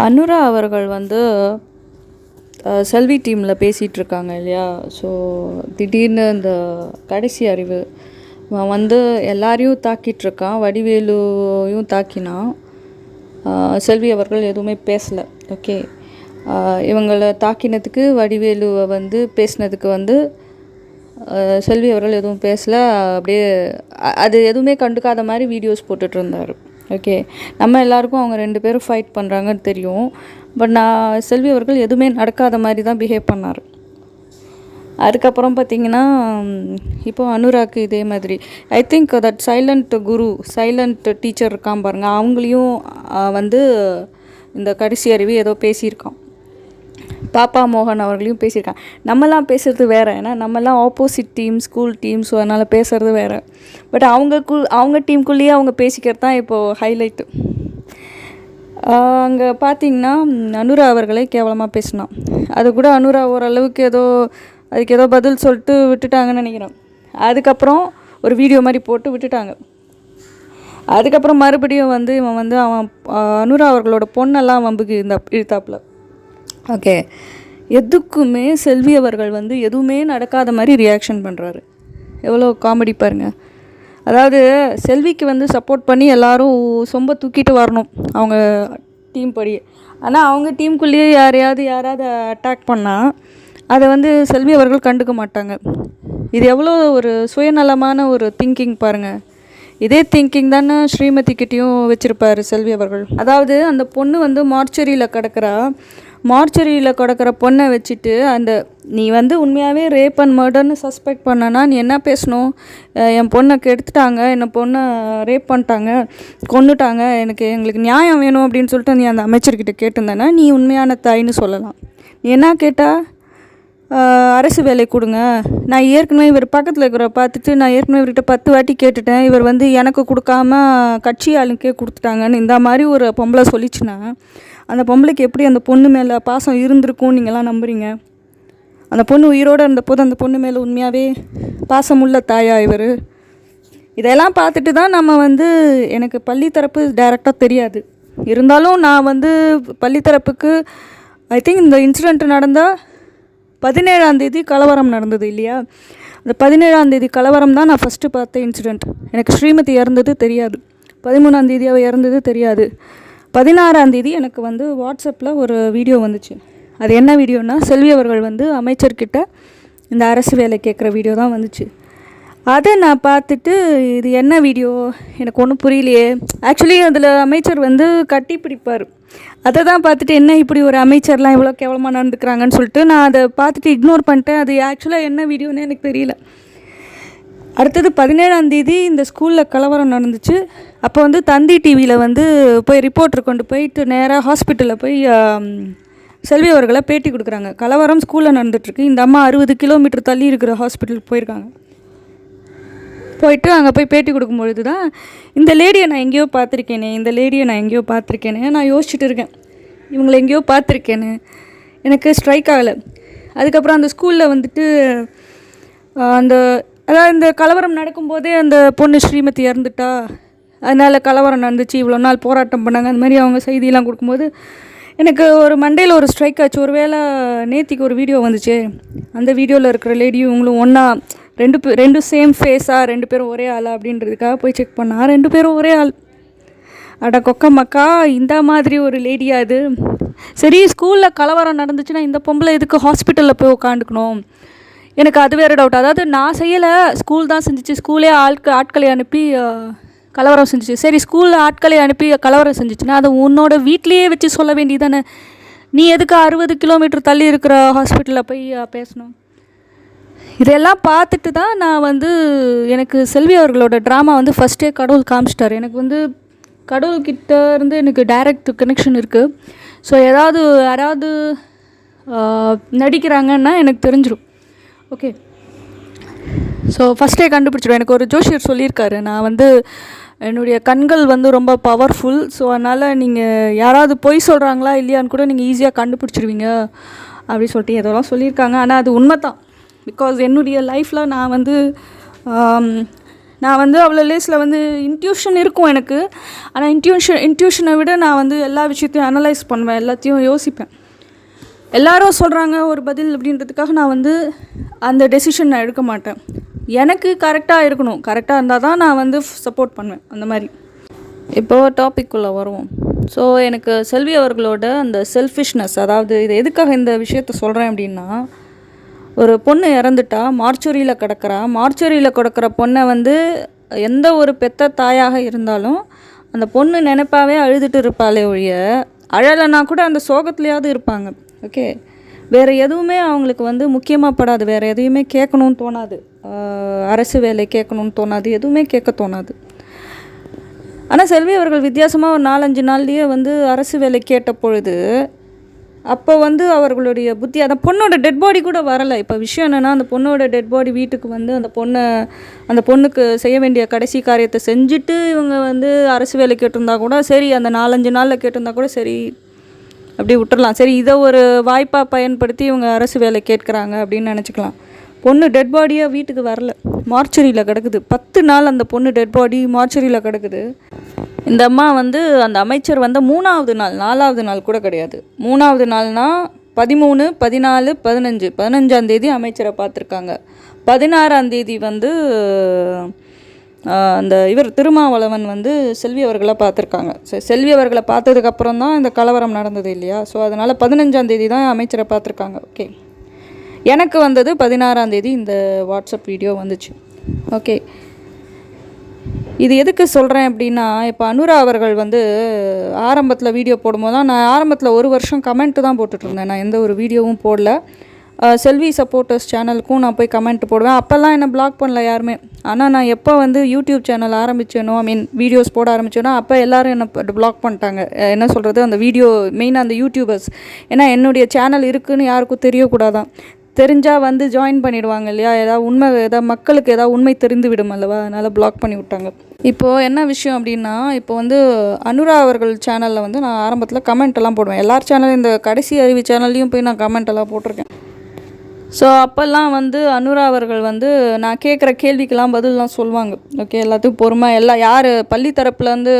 அனுரா அவர்கள் வந்து செல்வி டீமில் பேசிகிட்ருக்காங்க இல்லையா. ஸோ திடீர்னு இந்த கடைசி அறிவு வந்து எல்லாரையும் தாக்கிட்டுருக்கான், வடிவேலுவையும் தாக்கினான். செல்வி அவர்கள் எதுவுமே பேசலை. ஓகே, இவங்களை தாக்கினதுக்கு வடிவேலுவை வந்து பேசினதுக்கு வந்து செல்வி அவர்கள் எதுவும் பேசலை. அப்படியே அது எதுவுமே கண்டுக்காத மாதிரி வீடியோஸ் போட்டுட்ருந்தார். ஓகே, நம்ம எல்லாருக்கும் அவங்க 2 பேரும் ஃபைட் பண்ணுறாங்கன்னு தெரியும். பட் செல்வி அவர்கள் எதுவுமே நடக்காத மாதிரி தான் பிஹேவ் பண்ணார். அதுக்கப்புறம் பார்த்திங்கன்னா இப்போ அனுராக்கு இதே மாதிரி I think that silent teacher இருக்கான் பாருங்கள், அவங்களையும் வந்து இந்த கடைசி அறிவு ஏதோ பேசியிருக்கான். பாப்பா மோகன் அவர்களையும் பேசியிருக்காங்க. நம்மலாம் பேசுகிறது வேறு, ஏன்னா நம்மலாம் opposite team, school team. So அதனால் பேசுகிறது வேறு. பட் அவங்க டீமுக்குள்ளேயே அவங்க பேசிக்கிறது தான் இப்போது ஹைலைட்டு. அங்கே பார்த்திங்கன்னா அனுரா அவர்களே கேவலமாக பேசினான். அது கூட அனுரா ஓரளவுக்கு அதுக்கு ஏதோ பதில் சொல்லிட்டு விட்டுட்டாங்கன்னு நினைக்கிறேன். அதுக்கப்புறம் ஒரு வீடியோ மாதிரி போட்டு விட்டுட்டாங்க. அதுக்கப்புறம் மறுபடியும் வந்து இவன் வந்து அவன் அனுரா அவர்களோட பொண்ணெல்லாம் வம்புக்கு இழுத்தாப்புல. ஓகே, எதுக்குமே செல்வி அவர்கள் வந்து எதுவுமே நடக்காத மாதிரி ரியாக்ஷன் பண்ணுறாரு. எவ்வளோ காமெடி பாருங்கள். அதாவது செல்விக்கு வந்து சப்போர்ட் பண்ணி எல்லோரும் சொம்ப தூக்கிட்டு வரணும் அவங்க டீம் படி. ஆனால் அவங்க டீமுக்குள்ளேயே யாராவது அட்டாக் பண்ணால் அதை வந்து செல்வி அவர்கள் கண்டுக்க மாட்டாங்க. இது எவ்வளோ ஒரு சுயநலமான ஒரு திங்கிங் பாருங்கள். இதே திங்கிங் தானே ஸ்ரீமதி கிட்டேயும் வச்சுருப்பார் செல்வி அவர்கள். அதாவது அந்த பொண்ணு வந்து மார்ச்சரியில் கிடக்கிற பொண்ணை வச்சுட்டு நீ வந்து உண்மையாகவே ரேப் அண்ட் மர்டர்னு சஸ்பெக்ட் பண்ணனா நீ என்ன பேசணும்? என் பொண்ணை கெடுத்துட்டாங்க, பொண்ணை ரேப் பண்ணிட்டாங்க, கொன்னுட்டாங்க, எங்களுக்கு நியாயம் வேணும் அப்படின்னு சொல்லிட்டு நீ அந்த அமைச்சர்கிட்ட கேட்டிருந்தேன்னா நீ உண்மையான தாயின்னு சொல்லலாம். நீ என்ன கேட்டால் அரசு வேலை கொடுங்க, நான் ஏற்கனவே இவர் பக்கத்தில் இருக்கிற பார்த்துட்டு நான் ஏற்கனவே இவர்கிட்ட 10 வாட்டி கேட்டுட்டேன், இவர் வந்து எனக்கு கொடுக்காம கட்சி ஆளுக்கே கொடுத்துட்டாங்கன்னு இந்த மாதிரி ஒரு பொம்பளை சொல்லிச்சுன்னா அந்த பொம்பளைக்கு எப்படி அந்த பொண்ணு மேலே பாசம் இருந்திருக்கும் நீங்கள்லாம் நம்புறீங்க? அந்த பொண்ணு உயிரோடு இருந்தபோது அந்த பொண்ணு மேலே உண்மையாகவே பாசமுள்ள தாயா இவர்? இதெல்லாம் பார்த்துட்டு தான் நம்ம வந்து எனக்கு பள்ளித்தரப்பு டைரெக்டாக தெரியாது, இருந்தாலும் நான் வந்து பள்ளித்தரப்புக்கு ஐ திங்க் இந்த இன்சிடெண்ட் நடந்தால் 17ஆம் தேதி கலவரம் நடந்தது இல்லையா, அந்த 17ஆம் தேதி கலவரம் தான் நான் ஃபஸ்ட்டு பார்த்த இன்சிடெண்ட். எனக்கு ஸ்ரீமதி இறந்தது தெரியாது, 13ஆம் தேதி அவள் இறந்தது தெரியாது. 16ஆம் தேதி எனக்கு வந்து வாட்ஸ்அப்பில் ஒரு வீடியோ வந்துச்சு. அது என்ன வீடியோனா, செல்வி அவர்கள் வந்து அமைச்சர்கிட்ட இந்த அரசு வேலை கேட்குற வீடியோ தான் வந்துச்சு. அதை நான் பார்த்துட்டு இது என்ன வீடியோ எனக்கு ஒன்றும் புரியலையே. ஆக்சுவலி அதில் அமைச்சர் வந்து கட்டி பிடிப்பார். அதை தான் பார்த்துட்டு என்ன இப்படி ஒரு அமைச்சர்லாம் இவ்வளோ கேவலமாக நடந்துக்கிறாங்கன்னு சொல்லிட்டு நான் அதை பார்த்துட்டு இக்னோர் பண்ணிட்டேன். அது ஆக்சுவலாக என்ன வீடியோன்னு எனக்கு தெரியல. அடுத்தது 17ஆம் தேதி இந்த ஸ்கூலில் கலவரம் நடந்துச்சு. அப்போ வந்து தந்தி டிவியில் வந்து போய் ரிப்போர்ட்டர் கொண்டு போயிட்டு நேராக ஹாஸ்பிட்டலில் போய் செல்வி அவர்களை பேட்டி கொடுக்குறாங்க. கலவரம் ஸ்கூலில் நடந்துகிட்ருக்கு, இந்த அம்மா 60 கிலோமீட்டர் தள்ளி இருக்கிற ஹாஸ்பிட்டலுக்கு போயிருக்காங்க. போயிட்டு அங்கே போய் பேட்டி கொடுக்கும்பொழுது தான் இந்த லேடியை நான் எங்கேயோ பார்த்துருக்கேனே நான் யோசிச்சுட்டு இருக்கேன், இவங்களை எங்கேயோ பார்த்துருக்கேன்னு எனக்கு ஸ்ட்ரைக் ஆகலை. அதுக்கப்புறம் அந்த ஸ்கூலில் வந்துட்டு அதாவது இந்த கலவரம் நடக்கும்போதே அந்த பொண்ணு ஸ்ரீமதி இறந்துட்டா, அதனால் கலவரம் நடந்துச்சு, இவ்வளோ நாள் போராட்டம் பண்ணாங்க, அந்த மாதிரி அவங்க செய்தியெல்லாம் கொடுக்கும்போது எனக்கு ஒரு மண்டையில் ஒரு ஸ்ட்ரைக் ஆச்சு. ஒரு வேளை நேத்திக்கு ஒரு வீடியோ வந்துச்சு, அந்த வீடியோவில் இருக்கிற லேடியும் இவங்களும் ஒன்றா ரெண்டு சேம் ஃபேஸாக 2 பேரும் ஒரே ஆளா அப்படின்றதுக்காக போய் செக் பண்ணால் 2 பேரும் ஒரே ஆள். அட கொக்கம்மக்கா, இந்த மாதிரி ஒரு லேடியா அது? சரி, ஸ்கூலில் கலவரம் நடந்துச்சுன்னா இந்த பொம்பளை எதுக்கு ஹாஸ்பிட்டலில் போய் உட்காந்துக்கணும்? எனக்கு அது வேறு டவுட். அதாவது நான் செய்யலை, ஸ்கூல் தான் செஞ்சிச்சு, ஸ்கூலே ஆட்களை அனுப்பி கலவரம் செஞ்சிச்சு. சரி, ஸ்கூலில் ஆட்களை அனுப்பி கலவரம் செஞ்சிச்சுன்னா அதை உன்னோட வீட்லேயே வச்சு சொல்ல வேண்டியதானே? நீ எதுக்கு 60 கிலோமீட்டர் தள்ளி இருக்கிற ஹாஸ்பிட்டலில் போய் பேசணும்? இதெல்லாம் பார்த்துட்டு தான் நான் வந்து எனக்கு செல்வி அவர்களோட ட்ராமா வந்து ஃபஸ்ட்டே கடவுள் காமிச்சிட்டார். எனக்கு வந்து கடவுள்கிட்ட இருந்து எனக்கு டைரக்ட் கனெக்ஷன் இருக்குது. ஸோ யாராவது நடிக்கிறாங்கன்னா எனக்கு தெரிஞ்சிடும். ஓகே, ஸோ ஃபஸ்ட்டே கண்டுபிடிச்சிடுவேன். எனக்கு ஒரு ஜோஷியர் சொல்லியிருக்காரு, நான் வந்து என்னுடைய கண்கள் வந்து ரொம்ப பவர்ஃபுல், ஸோ அதனால் நீங்கள் யாராவது பொய் சொல்கிறாங்களா இல்லையான்னு கூட நீங்கள் ஈஸியாக கண்டுபிடிச்சிடுவீங்க அப்படி சொல்லிட்டு எதெல்லாம் சொல்லியிருக்காங்க. ஆனால் அது உண்மை தான். பிகாஸ் என்னுடைய லைஃப்பில் நான் வந்து நான் வந்து அவ்வளோ லேஸில் வந்து இன்ட்யூஷன் இருக்கும் எனக்கு. ஆனால் இன்ட்யூஷனை விட நான் வந்து எல்லா விஷயத்தையும் அனலைஸ் பண்ணுவேன், எல்லாத்தையும் யோசிப்பேன். எல்லாரும் சொல்கிறாங்க ஒரு பதில் அப்படின்றதுக்காக நான் வந்து அந்த டெசிஷன் நான் எடுக்க மாட்டேன். எனக்கு கரெக்டாக இருக்கணும், கரெக்டாக இருந்தால் தான் நான் வந்து சப்போர்ட் பண்ணுவேன் அந்த மாதிரி. இப்போது டாபிக்குள்ளே வருவோம். ஸோ எனக்கு செல்வி அவர்களோட அந்த செல்ஃபிஷ்னஸ், அதாவது இது எதுக்காக இந்த விஷயத்த சொல்கிறேன் அப்படின்னா, ஒரு பொண்ணு இறந்துட்டா மார்ச்சுரியில் கிடக்கிற பொண்ணை வந்து எந்த ஒரு பெத்த தாயாக இருந்தாலும் அந்த பொண்ணு நினைப்பாவே அழுதுட்டு இருப்பாளே ஒழிய, அழலைன்னா கூட அந்த சோகத்துலேயாவது இருப்பாங்க. ஓகே, வேறு எதுவுமே அவங்களுக்கு வந்து முக்கியமாக படாது, வேறு எதையுமே கேட்கணுன்னு தோணாது, அரசு வேலை கேட்கணுன்னு தோணாது, எதுவுமே கேட்க தோணாது. ஆனால் செல்வி அவர்கள் வித்தியாசமாக ஒரு 4-5 நாள்லேயே வந்து அரசு வேலை கேட்ட பொழுது அப்போ வந்து அவர்களுடைய புத்தி, அந்த பொண்ணோட டெட் பாடி கூட வரலை. இப்போ விஷயம் என்னென்னா, அந்த பொண்ணோட டெட் பாடி வீட்டுக்கு வந்து அந்த பொண்ணுக்கு செய்ய வேண்டிய கடைசி காரியத்தை செஞ்சுட்டு இவங்க வந்து அரசு வேலை கேட்டிருந்தா கூட சரி, அந்த 4-5 நாளில் கேட்டிருந்தா கூட சரி, அப்படி விட்டுறலாம். சரி, இதை ஒரு வாய்ப்பாக பயன்படுத்தி இவங்க அரசு வேலை கேட்குறாங்க அப்படின்னு நினச்சிக்கலாம். பொண்ணு டெட் பாடியாக வீட்டுக்கு வரல, மார்ச்சரியில் கிடக்குது. 10 நாள் அந்த பொண்ணு டெட் பாடி மார்ச்சரியில் கிடக்குது. இந்த அம்மா வந்து அந்த அமைச்சர் வந்து 3ஆவது நாள், 4ஆவது நாள் கூட கிடையாது, 3ஆவது நாள்னால் 13, 14, 15, 15ஆம் தேதி அமைச்சரை பார்த்துருக்காங்க. 16ஆம் தேதி வந்து அந்த இவர் திருமாவளவன் வந்து செல்வி அவர்களை பார்த்துருக்காங்க. செல்வி அவர்களை பார்த்ததுக்கப்புறம் தான் இந்த கலவரம் நடந்தது இல்லையா? ஸோ அதனால் 15ஆம் தேதி தான் அமைச்சரை பார்த்துருக்காங்க. ஓகே, எனக்கு வந்தது 16ஆம் தேதி இந்த வாட்ஸ்அப் வீடியோ வந்துச்சு. ஓகே, இது எதுக்கு சொல்கிறேன் அப்படின்னா, இப்போ அனுரா அவர்கள் வந்து ஆரம்பத்தில் வீடியோ போடும்போது தான், நான் ஆரம்பத்தில் 1 வருஷம் கமெண்ட்டு தான் போட்டுட்ருந்தேன், நான் எந்த ஒரு வீடியோவும் போடல. செல்வி சப்போர்ட்டர்ஸ் சேனலுக்கும் நான் போய் கமெண்ட் போடுவேன். அப்போல்லாம் என்னை பிளாக் பண்ணல யாருமே. ஆனால் நான் எப்போ வந்து யூடியூப் சேனல் ஆரம்பித்தேனோ, வீடியோஸ் போட ஆரம்பித்தேனோ, அப்போ எல்லோரும் என்னை பிளாக் பண்ணிட்டாங்க. என்ன சொல்கிறது, அந்த வீடியோ மெயினாக அந்த யூடியூபர்ஸ், ஏன்னா என்னுடைய சேனல் இருக்குதுன்னு யாருக்கும் தெரியக்கூடாதான். தெரிஞ்சால் வந்து ஜாயின் பண்ணிவிடுவாங்க இல்லையா, ஏதாவது மக்களுக்கு ஏதாவது உண்மை தெரிந்து விடும் அல்லவா, அதனால் பிளாக் பண்ணி விட்டாங்க. இப்போது என்ன விஷயம் அப்படின்னா, இப்போ வந்து அனுரா அவர்கள் சேனலில் வந்து நான் ஆரம்பத்தில் கமெண்ட் எல்லாம் போடுவேன். எல்லார் சேனலும், இந்த கடைசி அறிவி சேனல்லையும் போய் நான் கமெண்ட் எல்லாம் போட்டிருக்கேன். ஸோ அப்போல்லாம் வந்து அனுரா அவர்கள் வந்து நான் கேட்குற கேள்விக்கெல்லாம் பதிலெலாம் சொல்லுவாங்க. ஓகே, எல்லாத்துக்கும் பொறுமை, யார் பள்ளி தரப்புலேருந்து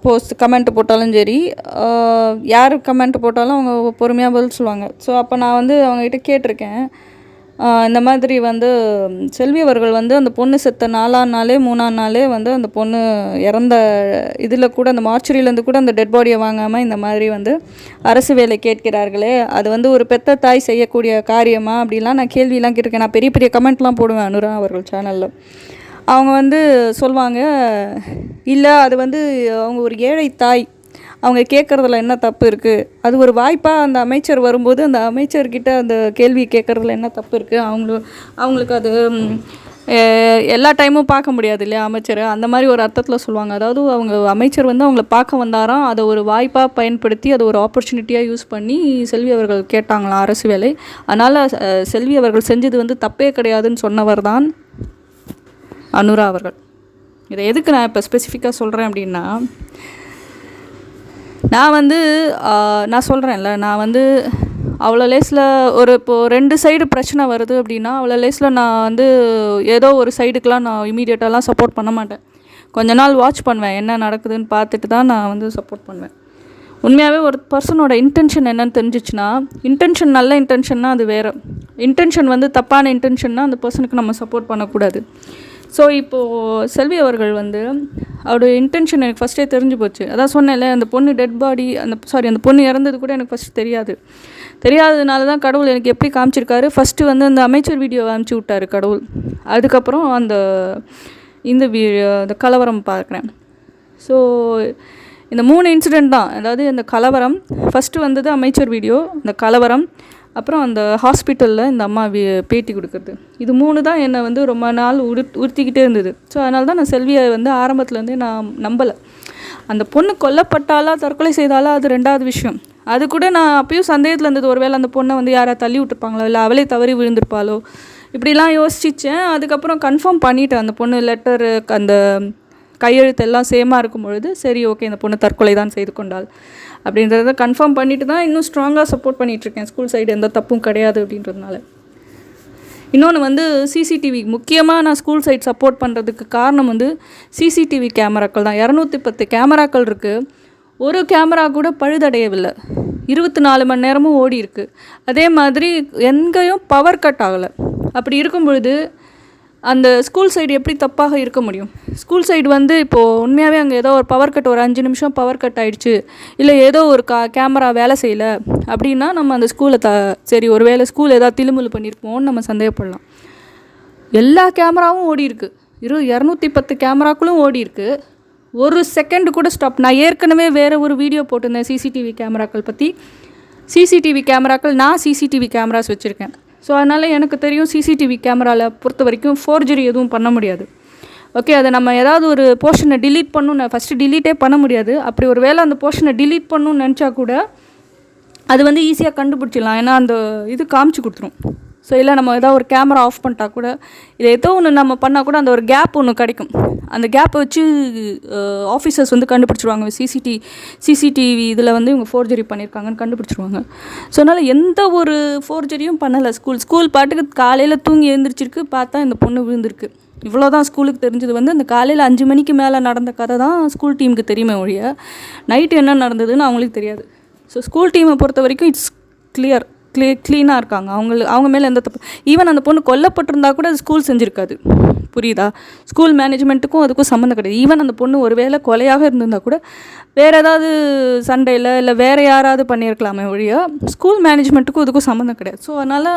போஸ்ட் கமெண்ட் போட்டாலும் சரி, யார் கமெண்ட் போட்டாலும் அவங்க பொறுமையாக பதில் சொல்லுவாங்க. ஸோ அப்போ நான் வந்து அவங்ககிட்ட கேட்டிருக்கேன், இந்த மாதிரி வந்து செல்வி அவர்கள் வந்து அந்த பொண்ணு செத்த 4ஆம் நாளே 3ஆம் நாளே வந்து அந்த பொண்ணு இறந்த இதில் கூட, அந்த மார்ச்சரியிலேருந்து கூட அந்த டெட் பாடியை வாங்காமல் இந்த மாதிரி வந்து அரசு வேலை கேட்கிறார்களே, அது வந்து ஒரு பெத்த தாய் செய்யக்கூடிய காரியமா அப்படிலாம் நான் கேள்வியெலாம் கேட்டிருக்கேன். நான் பெரிய பெரிய கமெண்ட்லாம் போடுவேன் அனுரா அவர்கள் சேனலில். அவங்க வந்து சொல்லுவாங்க, இல்லை அது வந்து அவங்க ஒரு ஏழை தாய், அவங்க கேட்குறதுல என்ன தப்பு இருக்குது, அது ஒரு வாய்ப்பாக அந்த அமைச்சர் வரும்போது அந்த அமைச்சர்கிட்ட அந்த கேள்வி கேட்குறதுல என்ன தப்பு இருக்குது, அவங்களுக்கு அது எல்லா டைமும் பார்க்க முடியாது இல்லையா அமைச்சரை, அந்த மாதிரி ஒரு அர்த்தத்தில் சொல்லுவாங்க. அதாவது அவங்க அமைச்சர் வந்து அவங்கள பார்க்க வந்தாராம், அதை ஒரு வாய்ப்பாக பயன்படுத்தி அதை ஒரு ஆப்பர்ச்சுனிட்டியாக யூஸ் பண்ணி செல்வி அவர்கள் கேட்டாங்களாம் அரசு வேலை. அதனால் செல்வி அவர்கள் செஞ்சது வந்து தப்பே கிடையாதுன்னு சொன்னவர் தான் அனுரா அவர்கள். இதை எதுக்கு நான் இப்போ ஸ்பெசிஃபிக்காக சொல்கிறேன் அப்படின்னா, நான் சொல்கிறேன்ல, நான் வந்து அவ்வளோ லேஸில் இப்போது 2 சைடு பிரச்சனை வருது அப்படின்னா, அவ்வளோ லேஸில் நான் வந்து ஏதோ ஒரு சைடுக்கெலாம் நான் இமீடியட்டாலாம் சப்போர்ட் பண்ண மாட்டேன். கொஞ்ச நாள் வாட்ச் பண்ணுவேன், என்ன நடக்குதுன்னு பார்த்துட்டு தான் நான் வந்து சப்போர்ட் பண்ணுவேன். உண்மையாகவே ஒரு பர்சனோட இன்டென்ஷன் என்னன்னு தெரிஞ்சிச்சுன்னா, இன்டென்ஷன் நல்ல இன்டென்ஷன்னா அது வேறு, இன்டென்ஷன் வந்து தப்பான இன்டென்ஷன்னா அந்த பர்சனுக்கு நம்ம சப்போர்ட் பண்ணக்கூடாது. ஸோ இப்போது செல்வி அவர்கள் வந்து அவருடைய இன்டென்ஷன் எனக்கு ஃபஸ்ட்டே தெரிஞ்சு போச்சு. அதான் சொன்னேன்ல, அந்த பொண்ணு டெட் பாடி, அந்த பொண்ணு இறந்தது கூட எனக்கு ஃபஸ்ட்டு தெரியாததுனால தான் கடவுள் எனக்கு எப்படி காமிச்சிருக்காரு, ஃபஸ்ட்டு வந்து அந்த அமைச்சர் வீடியோ அனுப்பிச்சி விட்டார் கடவுள். அதுக்கப்புறம் இந்த கலவரம் பார்க்குறேன். ஸோ இந்த 3 இன்சிடெண்ட் தான், அதாவது இந்த கலவரம் ஃபஸ்ட்டு வந்தது, அமைச்சர் வீடியோ, இந்த கலவரம், அப்புறம் அந்த ஹாஸ்பிட்டலில் இந்த அம்மா பேட்டி கொடுக்குறது. இது 3 தான் என்னை வந்து ரொம்ப நாள் உறுத்திக்கிட்டே இருந்தது. ஸோ அதனால தான் நான் செல்வியை வந்து ஆரம்பத்துலேருந்தே நான் நம்பலை. அந்த பொண்ணு கொல்லப்பட்டாலா தற்கொலை செய்தாலா அது 2வது விஷயம். அது கூட நான் அப்பயும் சந்தேகத்தில் இருந்தது, ஒருவேளை அந்த பொண்ணை வந்து யாராவது தள்ளி விட்டுருப்பாங்களோ, இல்லை அவளே தவறி விழுந்திருப்பாளோ, இப்படிலாம் யோசிச்சிச்சேன். அதுக்கப்புறம் கன்ஃபார்ம் பண்ணிவிட்டேன், அந்த பொண்ணு லெட்டரு அந்த கையெழுத்தெல்லாம் சேமாக இருக்கும் பொழுது சரி ஓகே, இந்த பொண்ணு தற்கொலை தான் செய்து கொண்டாள் அப்படின்றத கன்ஃபார்ம் பண்ணிவிட்டு தான் இன்னும் ஸ்ட்ராங்காக சப்போர்ட் பண்ணிகிட்ருக்கேன். ஸ்கூல் சைடு எந்த தப்பும் கிடையாது அப்படின்றதுனால. இன்னொன்று வந்து சிசிடிவி, முக்கியமாக நான் ஸ்கூல் சைட் சப்போர்ட் பண்ணுறதுக்கு காரணம் வந்து சிசிடிவி கேமராக்கள் தான். 210 கேமராக்கள் இருக்குது. ஒரு கேமரா கூட பழுதடையவில்லை. 24 மணி நேரமும் ஓடி இருக்குது. அதே மாதிரி எங்கேயும் பவர் கட் ஆகலை. அப்படி இருக்கும் பொழுது அந்த ஸ்கூல் சைடு எப்படி தப்பாக இருக்க முடியும்? ஸ்கூல் சைடு வந்து இப்போது உண்மையாகவே அங்கே ஏதோ ஒரு பவர் கட், ஒரு 5 நிமிஷம் பவர் கட் ஆகிடுச்சு, இல்லை ஏதோ ஒரு கேமரா வேலை செய்யலை அப்படின்னா நம்ம அந்த ஸ்கூலை சரி ஒரு வேளை ஸ்கூல் ஏதாவது திலுமுலு பண்ணியிருப்போம்னு நம்ம சந்தேகப்படலாம். எல்லா கேமராவும் ஓடி இருக்குது. 210 கேமராக்களும் ஓடி இருக்குது. ஒரு செகண்ட் கூட ஸ்டாப். நான் ஏற்கனவே வேறு ஒரு வீடியோ போட்டிருந்தேன் சிசிடிவி கேமராக்கள் பற்றி. சிசிடிவி கேமராக்கள், நான் சிசிடிவி கேமராஸ் வச்சுருக்கேன். ஸோ அதனால் எனக்கு தெரியும் சிசிடிவி கேமராவில் பொறுத்த வரைக்கும் ஃபோர்ஜரி எதுவும் பண்ண முடியாது. ஓகே, அதை நம்ம ஏதாவது ஒரு போர்ஷனை டிலீட் பண்ணணும்னு ஃபஸ்ட்டு டிலீட்டே பண்ண முடியாது. அப்படி ஒரு வேளை அந்த போர்ஷனை டிலீட் பண்ணணும்னு நினச்சா கூட அது வந்து ஈஸியாக கண்டுபிடிச்சிடலாம். ஏன்னா அந்த இது காமிச்சு கொடுத்துரும். ஸோ இல்லை நம்ம ஏதாவது ஒரு கேமரா ஆஃப் பண்ணிட்டா கூட, இதை ஏதோ ஒன்று நம்ம பண்ணால் கூட அந்த ஒரு கேப் ஒன்று கிடைக்கும். அந்த கேப்பை வச்சு ஆஃபீஸர்ஸ் வந்து கண்டுபிடிச்சிருவாங்க. சிசிடிவி இதில் வந்து இவங்க ஃபோர்ஜரி பண்ணியிருக்காங்கன்னு கண்டுபிடிச்சிருவாங்க. ஸோ அதனால் எந்த ஒரு ஃபோர்ஜரியும் பண்ணலை. ஸ்கூல் பாட்டுக்கு காலையில் தூங்கி எழுந்திரிச்சிருக்கு, பார்த்தா இந்த பொண்ணு விழுந்திருக்கு. இவ்வளோதான் ஸ்கூலுக்கு தெரிஞ்சது. வந்து அந்த காலையில் 5 மணிக்கு மேலே நடந்த கதை தான் ஸ்கூல் டீமுக்கு தெரியுமே ஒழிய நைட்டு என்ன நடந்ததுன்னு அவங்களுக்கு தெரியாது. ஸோ ஸ்கூல் டீமை பொறுத்த வரைக்கும் இட்ஸ் க்ளீனாக இருக்காங்க. அவங்க மேலே எந்த தப்பு, ஈவன் அந்த பொண்ணு கொல்லப்பட்டிருந்தா கூட அது ஸ்கூல் செஞ்சுருக்காது. புரியுதா? ஸ்கூல் மேனேஜ்மெண்ட்டுக்கும் அதுக்கும் சம்மந்தம் கிடையாது. ஈவன் அந்த பொண்ணு ஒரு வேளை கொலையாக இருந்திருந்தால் கூட வேறு ஏதாவது சண்டையில் இல்லை வேறு யாராவது பண்ணியிருக்கலாமே ஒழிய ஸ்கூல் மேனேஜ்மெண்ட்டுக்கும் அதுக்கும் சம்மந்தம் கிடையாது. ஸோ அதனால்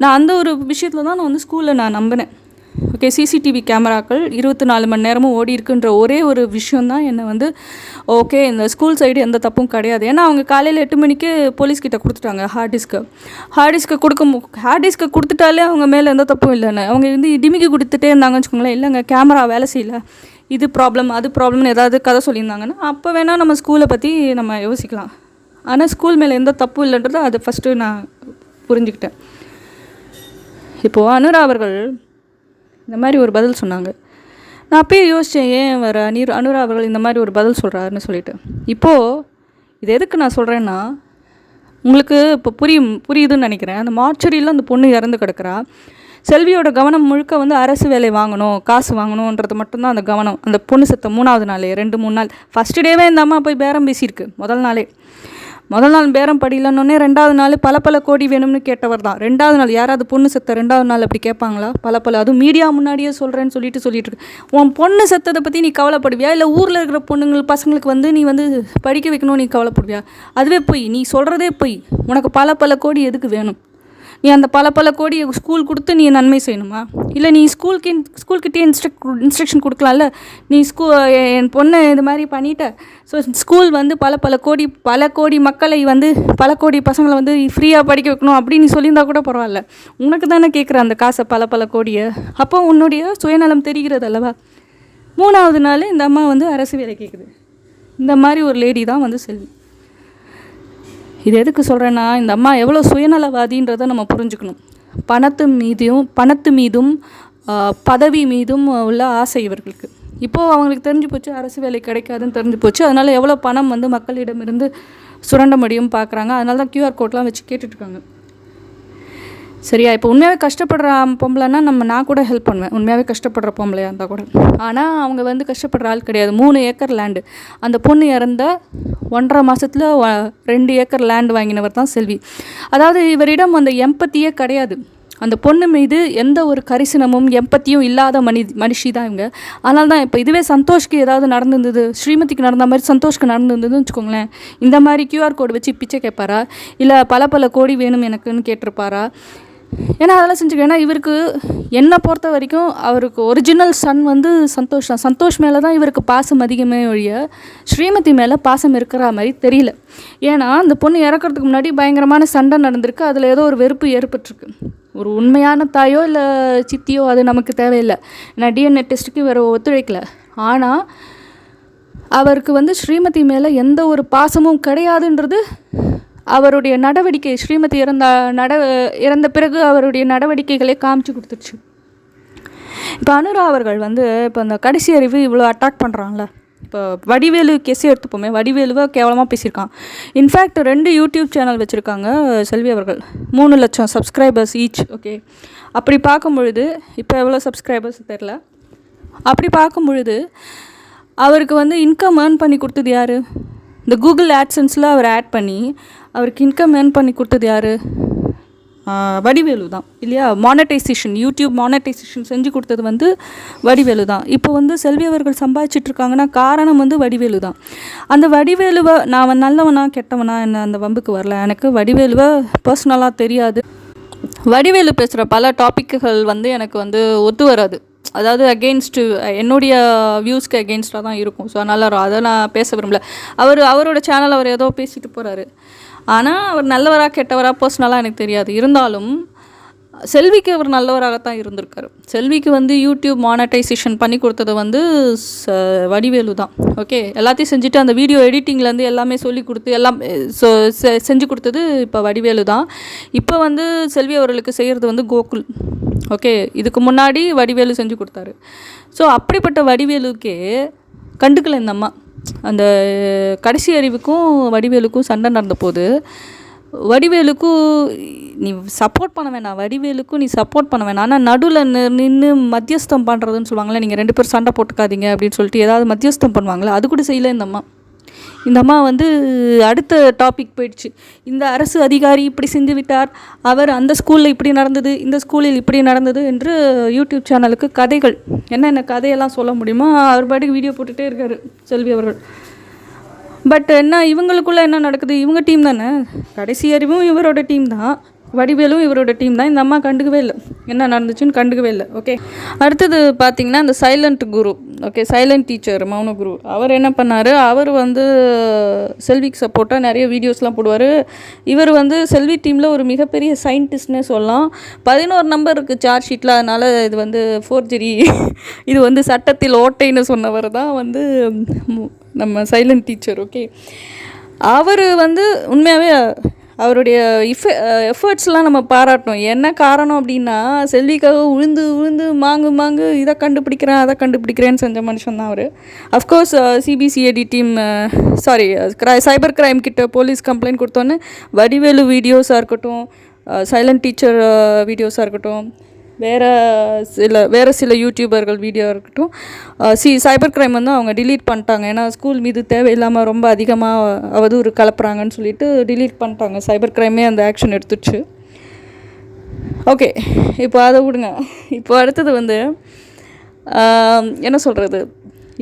நான் அந்த ஒரு விஷயத்தில் தான் நான் வந்து ஸ்கூலில் நான் நம்பினேன். ஓகே, சிசிடிவி கேமராக்கள் 24 மணி நேரமும் ஓடி இருக்குன்ற ஒரே ஒரு விஷயந்தான் என்னை வந்து ஓகே இந்த ஸ்கூல் சைடு எந்த தப்பும் கிடையாது. ஏன்னா அவங்க காலையில் 8 மணிக்கு போலீஸ்கிட்ட கொடுத்துட்டாங்க ஹார்ட் டிஸ்க்கை கொடுத்துட்டாலே அவங்க மேலே எந்த தப்பும் இல்லைன்னு. அவங்க வந்து டிமிக்கி கொடுத்துட்டே இருந்தாங்கன்னு வச்சுக்கோங்களேன், இல்லைங்க கேமரா வேலை செய்யலை, இது ப்ராப்ளம் அது ப்ராப்ளம்னு ஏதாவது கதை சொல்லியிருந்தாங்கன்னா அப்போ வேணால் நம்ம ஸ்கூலை பற்றி நம்ம யோசிக்கலாம். ஆனால் ஸ்கூல் மேலே எந்த தப்பும் இல்லைன்றதை அதை ஃபஸ்ட்டு நான் புரிஞ்சுக்கிட்டேன். இப்போது அனுரா அவர்கள் இந்த மாதிரி ஒரு பதில் சொன்னாங்க. நான் அப்பயே யோசித்தேன், ஏன் வர அனுரா அவர்கள் இந்த மாதிரி ஒரு பதில் சொல்கிறாருன்னு சொல்லிட்டு. இப்போது இது எதுக்கு நான் சொல்கிறேன்னா, உங்களுக்கு இப்போ புரியுதுன்னு நினைக்கிறேன். அந்த மார்ச்சரியில் அந்த பொண்ணு இறந்து கிடக்கிறா. செல்வியோட கவனம் முழுக்க வந்து அரசு வேலை வாங்கணும், காசு வாங்கணுன்றது மட்டும்தான் அந்த கவனம். அந்த பொண்ணு செத்த 3வது நாளே 2-3 நாள் ஃபஸ்ட்டு டேவே இந்த அம்மா போய் பேரம் பேசியிருக்கு. முதல் நாள் பேரம் படியிலன்னொன்னே 2வது நாள் பல கோடி வேணும்னு கேட்டவர் தான். 2வது நாள் யாராவது பொண்ணு செத்த 2வது நாள் அப்படி கேட்பாங்களா? அதுவும் மீடியா முன்னாடியே சொல்கிறேன்னு சொல்லிட்டு இருக்கு. உன் பொண்ணு செத்ததை பற்றி நீ கவலைப்படுவியா? இல்லை ஊரில் இருக்கிற பசங்களுக்கு வந்து நீ வந்து படிக்க வைக்கணும் நீ கவலைப்படுவியா? அதுவே பொய். நீ சொல்கிறதே பொய். உனக்கு பல கோடி எதுக்கு வேணும்? நீ அந்த பல கோடியை ஸ்கூல் கொடுத்து நீ நன்மை செய்யணுமா? இல்லை நீ ஸ்கூல்கிட்டே இன்ஸ்ட்ரக்ஷன் கொடுக்கலாம்ல, நீ என் பொண்ணை இது மாதிரி பண்ணிட்ட, ஸோ ஸ்கூல் வந்து பல கோடி மக்களை வந்து பல கோடி பசங்களை வந்து ஃப்ரீயாக படிக்க வைக்கணும் அப்படின்னு நீ சொல்லியிருந்தா கூட பரவாயில்ல. உனக்கு தானே கேட்குற அந்த காசை பல கோடியை. அப்போ உன்னுடைய சுயநலம் தெரிகிறது அல்லவா? 3வது நாள் இந்த அம்மா வந்து அரசு வேலை கேட்குது. இந்த மாதிரி ஒரு லேடி தான் வந்து செல்வி. இது எதுக்கு சொல்கிறேன்னா, இந்த அம்மா எவ்வளோ சுயநலவாதின்றதை நம்ம புரிஞ்சுக்கணும். பணத்து மீதும் பதவி மீதும் உள்ள ஆசை இவர்களுக்கு. இப்போது அவங்களுக்கு தெரிஞ்சு போச்சு அரசு வேலை கிடைக்காதுன்னு தெரிஞ்சு போச்சு. அதனால் எவ்வளோ பணம் வந்து மக்களிடமிருந்து சுரண்ட முடியும் பார்க்குறாங்க. அதனால தான் QR கோட்லாம் வச்சு கேட்டுட்ருக்காங்க. சரியா? இப்போ உண்மையாகவே கஷ்டப்படுற பொம்பளைன்னா நான் கூட ஹெல்ப் பண்ணுவேன், உண்மையாகவே கஷ்டப்படுற பொம்பளையாக இருந்தால் கூட. ஆனால் அவங்க வந்து கஷ்டப்படுற ஆள் கிடையாது. 3 ஏக்கர் லேண்டு. அந்த பொண்ணு இறந்த 1.5 மாதத்தில் 2 ஏக்கர் லேண்டு வாங்கினவர் தான் செல்வி. அதாவது இவரிடம் அந்த எம்பத்தியே கிடையாது. அந்த பொண்ணு மீது எந்த ஒரு கரிசனமும் எம்பத்தியும் இல்லாத மனுஷி தான் இவங்க. அதனால தான் இப்போ இதுவே சந்தோஷ்க்கு ஏதாவது நடந்திருந்தது, ஸ்ரீமதிக்கு நடந்த மாதிரி சந்தோஷ்க்கு நடந்திருந்ததுன்னு வச்சுக்கோங்களேன், இந்த மாதிரி QR கோடு வச்சு பிச்சை கேட்பாரா? இல்லை பல கோடி வேணும் எனக்குன்னு கேட்டிருப்பாரா? ஏன்னா அதெல்லாம் செஞ்சுக்க. ஏன்னா இவருக்கு என்னை பொறுத்த வரைக்கும் அவருக்கு ஒரிஜினல் சன் வந்து சந்தோஷ் தான். சந்தோஷ் மேலே தான் இவருக்கு பாசம் அதிகமே ஒழிய ஸ்ரீமதி மேலே பாசம் இருக்கிற மாதிரி தெரியல. ஏன்னா அந்த பொண்ணு இறக்கிறதுக்கு முன்னாடி பயங்கரமான சண்டை நடந்திருக்கு. அதில் ஏதோ ஒரு வெறுப்பு ஏற்பட்டிருக்கு. ஒரு உண்மையான தாயோ இல்லை சித்தியோ அது நமக்கு தேவையில்லை. ஏன்னா DNA டெஸ்ட்டுக்கு வேறு ஒத்துழைக்கலை. ஆனால் அவருக்கு வந்து ஸ்ரீமதி மேலே எந்த ஒரு பாசமும் கிடையாதுன்றது அவருடைய நடவடிக்கை. ஸ்ரீமதி இறந்த பிறகு அவருடைய நடவடிக்கைகளை காமிச்சு கொடுத்துருச்சு. இப்போ அனுரா அவர்கள் வந்து இப்போ அந்த கடைசி அறிவு இவ்வளோ அட்டாக் பண்ணுறாங்கள. இப்போ வடிவேலு கேஸே எடுத்துப்போமே, வடிவேலுவை கேவலமாக பேசியிருக்கான். இன்ஃபேக்ட் 2 யூடியூப் சேனல் வச்சுருக்காங்க செல்வி அவர்கள். 3 லட்சம் சப்ஸ்கிரைபர்ஸ் ஈச். ஓகே, அப்படி பார்க்கும் பொழுது இப்போ எவ்வளோ சப்ஸ்கிரைபர்ஸ் தெரில. அப்படி பார்க்கும் பொழுது அவருக்கு வந்து இன்கம் ஏர்ன் பண்ணி கொடுத்தது யார்? இந்த கூகுள் ஆட்சன்ஸில் அவர் ஆட் பண்ணி அவருக்கு இன்கம் ஏர்ன் பண்ணி கொடுத்தது யார்? வடிவேலு தான் இல்லையா? மானடைசேஷன், யூடியூப் மானடைசேஷன் செஞ்சு கொடுத்தது வந்து வடிவேலு தான். இப்போ வந்து செல்வி அவர்கள் சம்பாதிச்சிட்ருக்காங்கன்னா காரணம் வந்து வடிவேலு தான். அந்த வடிவேலுவை நான் நல்லவனா கெட்டவனா என்ன அந்த வம்புக்கு வரல. எனக்கு வடிவேலுவை பர்சனலாக தெரியாது. வடிவேலு பேசுகிற பல டாப்பிக்குகள் வந்து எனக்கு வந்து ஒத்து வராது. அதாவது அகெயின்ஸ்ட்டு என்னுடைய வியூஸ்க்கு அகெயின்ஸ்டாக தான் இருக்கும். ஸோ அதனால் அதை நான் பேச விரும்பல. அவரோட சேனல் அவர் ஏதோ பேசிட்டு போகிறாரு. ஆனால் அவர் நல்லவராக கெட்டவராக பர்சனலாக எனக்கு தெரியாது. இருந்தாலும் செல்விக்கு அவர் நல்லவராகத்தான் இருந்திருக்காரு. செல்விக்கு வந்து யூடியூப் மானடைசேஷன் பண்ணி கொடுத்தது வந்து வடிவேலு தான். ஓகே, எல்லாத்தையும் செஞ்சுட்டு அந்த வீடியோ எடிட்டிங்லேருந்து எல்லாமே சொல்லி கொடுத்து எல்லாம் செஞ்சு கொடுத்தது இப்போ வடிவேலு தான். இப்போ வந்து செல்வி அவர்களுக்கு செய்கிறது வந்து கோகுல். ஓகே, இதுக்கு முன்னாடி வடிவேலு செஞ்சு கொடுத்தாரு. ஸோ அப்படிப்பட்ட வடிவேலுக்கே கண்டுக்கல இந்த அம்மா. அந்த கடைசி அறிவுக்கும் வடிவேலுக்கும் சண்டை நடந்த போது வடிவேலுக்கும் நீ சப்போர்ட் பண்ண வேணாம், வடிவேலுக்கும் நீ சப்போர்ட் பண்ண வேணாம், ஆனால் நடுவில் நின்று மத்தியஸ்தம் பண்ணுறதுன்னு சொல்லுவாங்களே, நீங்கள் 2 பேரும் சண்டை போட்டுக்காதீங்க அப்படின்னு சொல்லிட்டு ஏதாவது மத்தியஸ்தம் பண்ணுவாங்களே, அது கூட செய்யலை இந்த அம்மா வந்து அடுத்த டாபிக் போயிடுச்சு. இந்த அரசு அதிகாரி இப்படி செஞ்சு விட்டார், அவர் அந்த ஸ்கூலில் இப்படி நடந்தது, இந்த ஸ்கூலில் இப்படி நடந்தது என்று யூடியூப் சேனலுக்கு கதைகள் என்னென்ன கதையெல்லாம் சொல்ல முடியுமோ அவர் பாட்டுக்கு வீடியோ போட்டுகிட்டே இருக்கார் செல்வி அவர்கள். பட் என்ன இவங்களுக்குள்ளே என்ன நடக்குது? இவங்க டீம் தானே, கடைசி அறிவும் இவரோட டீம் தான், வடிவேலும் இவரோட டீம் தான். இந்த அம்மா கண்டுக்கவே இல்லை, என்ன நடந்துச்சுன்னு கண்டுக்கவே இல்லை. ஓகே, அடுத்தது பார்த்திங்கன்னா இந்த சைலண்ட் குரு, ஓகே, சைலண்ட் டீச்சர் மௌன குரு, அவர் என்ன பண்ணார்? அவர் வந்து செல்விக்கு சப்போர்ட்டாக நிறைய வீடியோஸ்லாம் போடுவார். இவர் வந்து செல்வி டீமில் ஒரு மிகப்பெரிய சயின்டிஸ்ட்னே சொல்லலாம். 11 நம்பர் இருக்குது சார்ஜ் ஷீட்டில். அதனால் இது வந்து ஃபோர்ஜரி, இது வந்து சட்டத்தில் ஓட்டைன்னு சொன்னவர் தான் வந்து நம்ம சைலண்ட் டீச்சர். ஓகே, அவர் வந்து உண்மையாகவே அவருடைய எஃபர்ட்ஸ்லாம் நம்ம பாராட்டணும். என்ன காரணம் அப்படின்னா, செல்விக்காக உழுந்து மாங்கு இதை கண்டுபிடிக்கிறேன் அதை கண்டுபிடிக்கிறேன்னு செஞ்ச மனுஷன் தான் அவர். Of course CBCID team cyber crime கிட்ட போலீஸ் கம்ப்ளைண்ட் கொடுத்தோன்னே வடிவேலு வீடியோஸாக இருக்கட்டும், சைலண்ட் டீச்சர் வீடியோஸாக இருக்கட்டும், வேறு சில யூடியூபர்கள் வீடியோ இருக்கட்டும், சைபர் கிரைம் வந்து அவங்க டிலீட் பண்ணிட்டாங்க. ஏன்னா ஸ்கூல் மீது தேவையில்லாமல் ரொம்ப அதிகமாக அவதூறு கலப்புறாங்கன்னு சொல்லிட்டு டிலீட் பண்ணிட்டாங்க. சைபர் கிரைமே அந்த ஆக்ஷன் எடுத்துச்சு. ஓகே, இப்போ அதை விடுங்க. இப்போ அடுத்தது வந்து என்ன சொல்கிறது,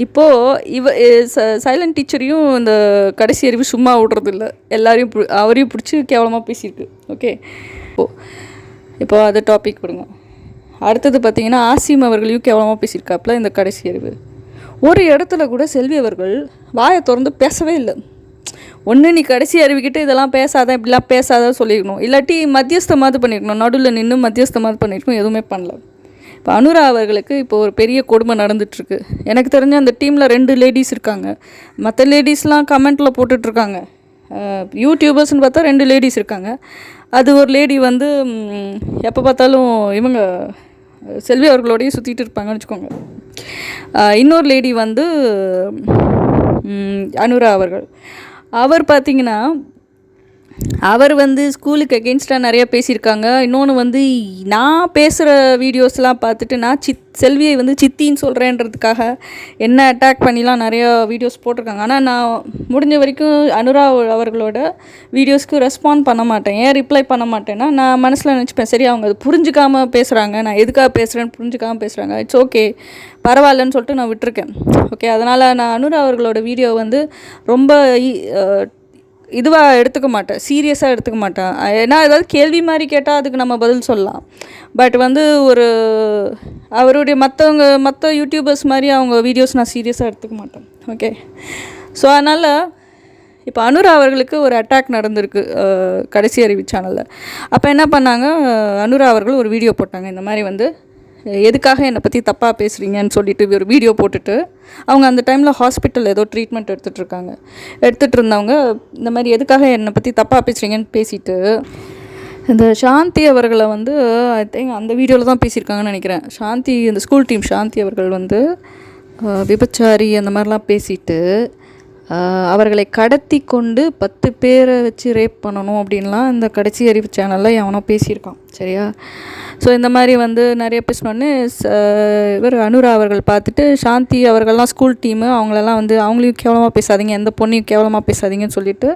இப்போது சைலண்ட் டீச்சரையும் இந்த கடைசி அறிவு சும்மா விடுறதில்ல, எல்லாரையும் அவரையும் பிடிச்சி கேவலமாக பேசியிருக்கு. ஓகே, இப்போ அது டாபிக் விடுங்க. அடுத்தது பார்த்திங்கன்னா ஆசிம் அவர்களையும் கேவலமாக பேசியிருக்காப்புல இந்த கடைசி அறிவு. ஒரு இடத்துல கூட செல்வி அவர்கள் வாயை திறந்து பேசவே இல்லை. ஒன்று நீ கடைசி அறிவிக்கிட்டு இதெல்லாம் பேசாத, இப்படிலாம் பேசாத சொல்லியிருக்கணும், இல்லாட்டி மத்தியஸ்தமாவது பண்ணியிருக்கணும், நடுவில் நின்று மத்தியஸ்தமாவது பண்ணியிருக்கணும், எதுவுமே பண்ணல. இப்போ அனுரா அவர்களுக்கு இப்போ ஒரு பெரிய கொடுமை நடந்துகிட்ருக்கு. எனக்கு தெரிஞ்ச அந்த டீமில் 2 லேடிஸ் இருக்காங்க. மற்ற லேடிஸ்லாம் கமெண்ட்டில் போட்டுட்ருக்காங்க. யூடியூபர்ஸ்னு பார்த்தா 2 லேடிஸ் இருக்காங்க. அது ஒரு லேடி வந்து எப்போ பார்த்தாலும் இவங்க செல்வி அவர்களோடையும் சுற்றிட்டு இருப்பாங்கன்னு வச்சுக்கோங்க. இன்னொரு லேடி வந்து அனுரா அவர்கள். அவர் பார்த்திங்கன்னா அவர் வந்து ஸ்கூலுக்கு அகெயின்ஸ்டாக நிறையா பேசியிருக்காங்க. இன்னொன்று வந்து நான் பேசுகிற வீடியோஸ்லாம் பார்த்துட்டு நான் செல்வியை வந்து சித்தின்னு சொல்கிறேன்றதுக்காக என்ன அட்டாக் பண்ணிலாம் நிறையா வீடியோஸ் போட்டிருக்காங்க. ஆனால் நான் முடிஞ்ச வரைக்கும் அனுரா அவர்களோட வீடியோஸ்க்கு ரெஸ்பாண்ட் பண்ண மாட்டேன். ஏன் ரிப்ளை பண்ண மாட்டேன்னா, நான் மனசில் நினச்சிப்பேன், சரி அவங்க அது புரிஞ்சுக்காமல் பேசுகிறாங்க, நான் எதுக்காக பேசுகிறேன்னு புரிஞ்சுக்காமல் பேசுகிறாங்க, இட்ஸ் ஓகே, பரவாயில்லன்னு சொல்லிட்டு நான் விட்டுருக்கேன். ஓகே, அதனால் நான் அனுரா அவர்களோட வீடியோ வந்து ரொம்ப இதுவாக எடுத்துக்க மாட்டேன், சீரியஸாக எடுத்துக்க மாட்டேன். ஏன்னா ஏதாவது கேள்வி மாதிரி கேட்டால் அதுக்கு நம்ம பதில் சொல்லலாம். பட் வந்து ஒரு அவருடைய மற்ற யூடியூபர்ஸ் மாதிரி அவங்க வீடியோஸ் நான் சீரியஸாக எடுத்துக்க மாட்டேன். ஓகே, ஸோ அதனால் இப்போ அனுரா அவர்களுக்கு ஒரு அட்டாக் நடந்திருக்கு கடைசி அறிவு சேனலில். அப்போ என்ன பண்ணாங்க, அனுரா அவர்கள் ஒரு வீடியோ போட்டாங்க, இந்த மாதிரி வந்து எதுக்காக என்னை பற்றி தப்பாக பேசுகிறீங்கன்னு சொல்லிட்டு ஒரு வீடியோ போட்டுட்டு, அவங்க அந்த டைமில் ஹாஸ்பிட்டல் ஏதோ ட்ரீட்மெண்ட் எடுத்துகிட்டு இருந்தவங்க இந்த மாதிரி எதுக்காக என்னை பற்றி தப்பாக பேசுகிறீங்கன்னு பேசிட்டு, இந்த சாந்தி அவர்களை வந்து ஐ திங்க் அந்த வீடியோவில் தான் பேசியிருக்காங்கன்னு நினைக்கிறேன். சாந்தி, இந்த ஸ்கூல் டீம் சாந்தி அவர்கள் வந்து விபச்சாரி அந்த மாதிரிலாம் பேசிட்டு அவர்களை கடத்தி கொண்டு 10 பேரை வச்சு ரேப் பண்ணணும் அப்படின்லாம் இந்த கடைசி அறிவு சேனலில் எவனோ பேசியிருக்கான். சரியா? ஸோ இந்த மாதிரி வந்து நிறைய பேசினோடனே இவர் அனுரா அவர்கள் பார்த்துட்டு சாந்தி அவர்கள்லாம் ஸ்கூல் டீமு அவங்களெல்லாம் வந்து அவங்களையும் கேவலமாக பேசாதீங்க, எந்த பொண்ணையும் கேவலமாக பேசாதீங்கன்னு சொல்லிட்டு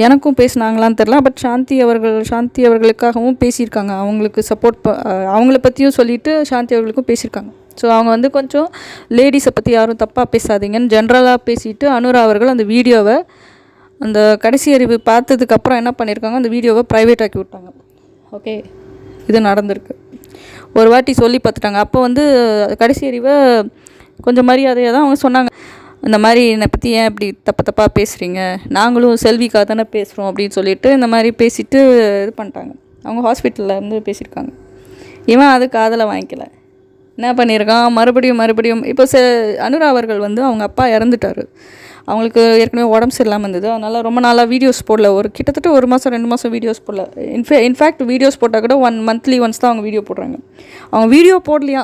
எனக்கும் பேசினாங்களான்னு தெரில. பட் சாந்தி அவர்களுக்காகவும் பேசியிருக்காங்க. அவங்களுக்கு சப்போர்ட் அவங்கள பற்றியும் சொல்லிவிட்டு சாந்தி அவர்களுக்கும் பேசியிருக்காங்க. ஸோ அவங்க வந்து கொஞ்சம் லேடிஸை பற்றி யாரும் தப்பாக பேசாதீங்கன்னு ஜென்ரலாக பேசிட்டு அனுரா அவர்கள் அந்த வீடியோவை அந்த கடைசி அறிவு பார்த்ததுக்கப்புறம் என்ன பண்ணியிருக்காங்க, அந்த வீடியோவை ப்ரைவேட் ஆக்கி விட்டாங்க. ஓகே, இது நடந்திருக்கு. ஒரு வாட்டி சொல்லி பார்த்துட்டாங்க. அப்போ வந்து கடைசி அறிவை கொஞ்சம் மரியாதையாக தான் அவங்க சொன்னாங்க, இந்த மாதிரி என்னை பற்றி ஏன் இப்படி தப்பாக பேசுகிறீங்க, நாங்களும் செல்விக்காக தானே பேசுகிறோம் அப்படின்னு சொல்லிட்டு இந்த மாதிரி பேசிவிட்டு இது பண்ணிட்டாங்க. அவங்க ஹாஸ்பிட்டலில் இருந்து பேசியிருக்காங்க. இவன் அது காதில் வாங்கிக்கல. என்ன பண்ணியிருக்கான், மறுபடியும் இப்போ அனுரா அவர்கள் வந்து அவங்க அப்பா இறந்துட்டார். அவங்களுக்கு ஏற்கனவே உடம்பு சரியில்லாமல் இருந்தது. அதனால் ரொம்ப நாளாக வீடியோஸ் போடல. கிட்டத்தட்ட 1 மாதம் 2 மாதம் வீடியோஸ் போடல. இன்ஃபேக்ட் வீடியோஸ் போட்டால் கூட மந்த்லி ஒன்ஸ் தான் அவங்க வீடியோ போடுறாங்க. அவங்க வீடியோ போடலையா,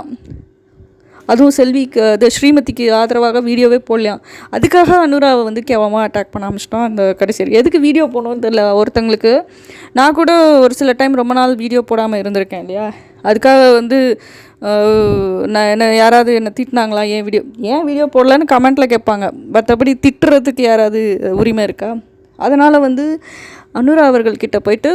அதுவும் செல்விக்கு ஸ்ரீமதிக்கு ஆதரவாக வீடியோவே போடலையாம். அதுக்காக அனுராவை வந்து கேவலமாக அட்டாக் பண்ண ஆரம்பிச்சிட்டோம். அந்த கடைசி எதுக்கு வீடியோ போடணும்னு தெரியல ஒருத்தங்களுக்கு. நான் கூட ஒரு சில டைம் ரொம்ப நாள் வீடியோ போடாமல் இருந்திருக்கேன் இல்லையா. அதுக்காக வந்து நான் யாராவது என்னை திட்டினாங்களா, ஏன் வீடியோ போடலன்னு கமெண்ட்டில் கேட்பாங்க. மற்றபடி திட்டுறதுக்கு யாராவது உரிமை இருக்கா? அதனால் வந்து அனுரா அவர்கள்கிட்ட போயிட்டு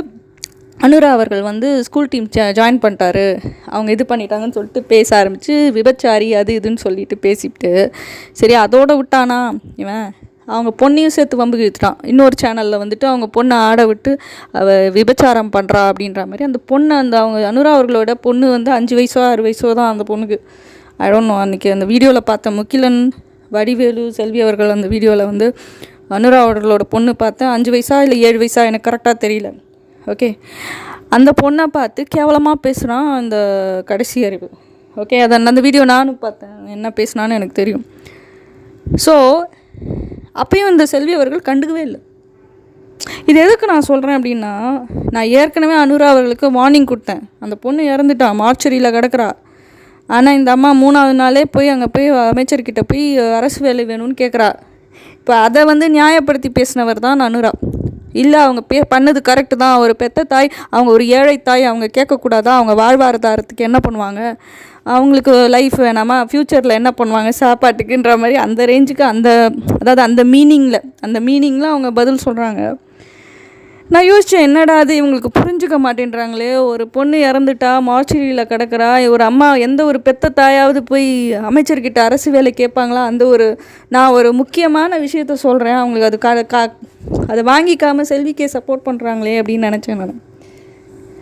அனுரா அவர்கள் வந்து ஸ்கூல் டீம் ஜாயின் பண்ணிட்டாரு, அவங்க இது பண்ணிட்டாங்கன்னு சொல்லிட்டு பேச ஆரம்பித்து விபச்சாரி அது இதுன்னு சொல்லிட்டு பேசிவிட்டு சரி அதோட விட்டானா இவன், அவங்க பொண்ணையும் சேர்த்து வம்பு இழுத்துட்டான். இன்னொரு சேனலில் வந்துட்டு அவங்க பொண்ணை ஆட விட்டு விபச்சாரம் பண்ணுறா அப்படின்ற மாதிரி அந்த பொண்ணை அவங்க அனுரா அவர்களோட பொண்ணு வந்து 5 வயசோ 6 வயசோ தான் அந்த பொண்ணுக்கு. ஐ டோன்ட் நோ, அன்றைக்கி அந்த வீடியோவில் பார்த்த முகிலன் வடிவேலு செல்வி அவர்கள் அந்த வீடியோவில் வந்து அனுரா அவர்களோட பொண்ணு பார்த்தேன். 5 வயசா இல்லை 7 வயசா எனக்கு கரெக்டாக தெரியல. ஓகே, அந்த பொண்ணை பார்த்து கேவலமாக பேசுகிறான் அந்த கடைசி அறிவு. ஓகே, அந்த வீடியோ நானும் பார்த்தேன், என்ன பேசுனான்னு எனக்கு தெரியும். ஸோ அப்பயும் இந்த செல்வி அவர்கள் கண்டுக்கவே இல்லை. இது எதுக்கு நான் சொல்கிறேன் அப்படின்னா, நான் ஏற்கனவே அனுரா அவர்களுக்கு வார்னிங் கொடுத்தேன். அந்த பொண்ணு இறந்துட்டா, மார்ச்சரியில் கிடக்கிறா. ஆனால் இந்த அம்மா 3ஆவது நாளே போய் அங்கே போய் அமைச்சர்கிட்ட போய் அரசு வேலை வேணும்னு கேட்குறா. இப்போ அதை வந்து நியாயப்படுத்தி பேசினவர் தான் அனுரா. இல்லை அவங்க பண்ணது கரெக்டு தான், ஒரு பெத்த தாய், அவங்க ஒரு ஏழை தாய், அவங்க கேட்கக்கூடாதா, அவங்க வாழ்வாதாரத்துக்கு என்ன பண்ணுவாங்க, அவங்களுக்கு லைஃப் வேணாமா, ஃப்யூச்சரில் என்ன பண்ணுவாங்க சாப்பாட்டுக்குன்ற மாதிரி அந்த ரேஞ்சுக்கு அதாவது அந்த மீனிங்கில் அவங்க பதில் சொல்கிறாங்க. நான் யோசித்தேன், என்னடா அது இவங்களுக்கு புரிஞ்சுக்க மாட்டேன்றாங்களே, ஒரு பொண்ணு இறந்துட்டா மார்ச்சரியில் கிடக்கிறா, ஒரு அம்மா எந்த ஒரு பெத்த தாயாவது போய் அமைச்சர்கிட்ட அரசு வேலை கேட்பாங்களா, நான் ஒரு முக்கியமான விஷயத்த சொல்கிறேன், அவங்களுக்கு அது அதை வாங்கிக்காமல் செல்விக்கே சப்போர்ட் பண்ணுறாங்களே அப்படின்னு நினச்சேன் நான்.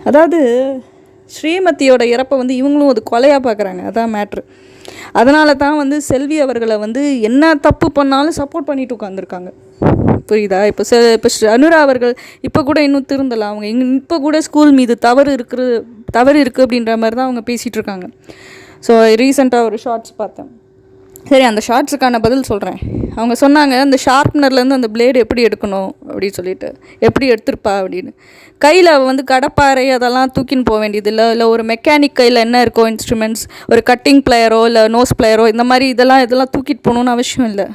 அதாவது ஸ்ரீமதியோட இறப்பை வந்து இவங்களும் அது கொலையாக பார்க்குறாங்க, அதான் மேட்ரு. அதனால தான் வந்து செல்வி அவர்களை வந்து என்ன தப்பு பண்ணாலும் சப்போர்ட் பண்ணிட்டு உட்காந்துருக்காங்க. புரியுதா? இப்போ அனுரா அவர்கள் இப்போ கூட இன்னும் திருந்தலாம். அவங்க இப்போ கூட ஸ்கூல் மீது தவறு இருக்குது அப்படின்ற மாதிரி தான் அவங்க பேசிகிட்டு இருக்காங்க. ஸோ ரீசெண்டாக ஒரு ஷார்ட்ஸ் பார்த்தேன். சரி, அந்த ஷார்ட்ஸுக்கான பதில் சொல்கிறேன். அவங்க சொன்னாங்க, அந்த ஷார்ப்னர்லேருந்து அந்த பிளேடு எப்படி எடுக்கணும் அப்படின்னு சொல்லிட்டு, எப்படி எடுத்திருப்பா அப்படின்னு. கையில் வந்து கடப்பாறை அதெல்லாம் தூக்கின்னு போக வேண்டியதில்லை. இல்லை ஒரு மெக்கானிக் கையில் என்ன இருக்கோ இன்ஸ்ட்ருமெண்ட்ஸ், ஒரு கட்டிங் பிளேயரோ இல்லை நோஸ் பிளேயரோ இந்த மாதிரி இதெல்லாம் தூக்கிட்டு போகணுன்னு அவசியம் இல்லை.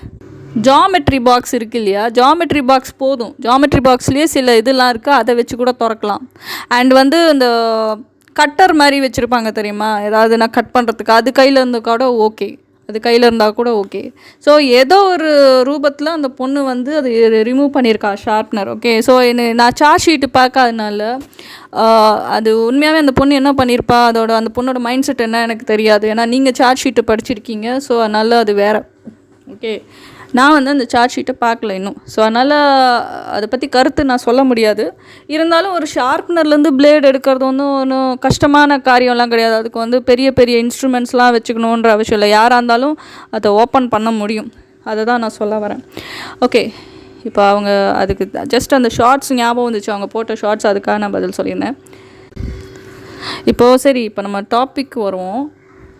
ஜாமெட்ரி பாக்ஸ் இருக்குது இல்லையா, ஜாமெட்ரி பாக்ஸ் போதும். ஜாமெட்ரி பாக்ஸ்லேயே சில இதெல்லாம் இருக்குது, அதை வச்சு கூட திறக்கலாம். அண்ட் வந்து இந்த கட்டர் மாதிரி வச்சுருப்பாங்க தெரியுமா, ஏதாவது நான் கட் பண்ணுறதுக்கு, அது கையில் இருந்தால் கூட ஓகே. ஸோ ஏதோ ஒரு ரூபத்தில் அந்த பொண்ணு வந்து அது ரிமூவ் பண்ணியிருக்கா ஷார்ப்னர். ஓகே, ஸோ நான் சார்ஜ் ஷீட்டு பார்க்காதனால அது உண்மையாகவே அந்த பொண்ணு என்ன பண்ணியிருப்பா, அந்த பொண்ணோட மைண்ட் செட் என்ன எனக்கு தெரியாது. ஏன்னா நீங்கள் சார்ஜ் ஷீட்டு படிச்சிருக்கீங்க, ஸோ அதனால் அது வேறு. ஓகே, நான் வந்து அந்த சார்ஜ் ஷீட்டை பார்க்கல இன்னும். ஸோ அதனால் அதை பற்றி கருத்து நான் சொல்ல முடியாது. இருந்தாலும் ஒரு ஷார்ப்னர்லேருந்து பிளேடு எடுக்கிறது ஒன்றும் கஷ்டமான காரியம்லாம் கிடையாது. அதுக்கு வந்து பெரிய பெரிய இன்ஸ்ட்ருமெண்ட்ஸ்லாம் வச்சுக்கணுன்ற அவசியம் இல்லை. யாராக இருந்தாலும் அதை ஓப்பன் பண்ண முடியும். அதை தான் நான் சொல்ல வரேன். ஓகே, இப்போ அவங்க அதுக்கு ஜஸ்ட் அந்த ஷார்ட்ஸ் ஞாபகம் வந்துச்சு, அவங்க போட்ட ஷார்ட்ஸ், அதுக்காக நான் பதில் சொல்லியிருந்தேன். இப்போது சரி, இப்போ நம்ம டாபிக் வருவோம்.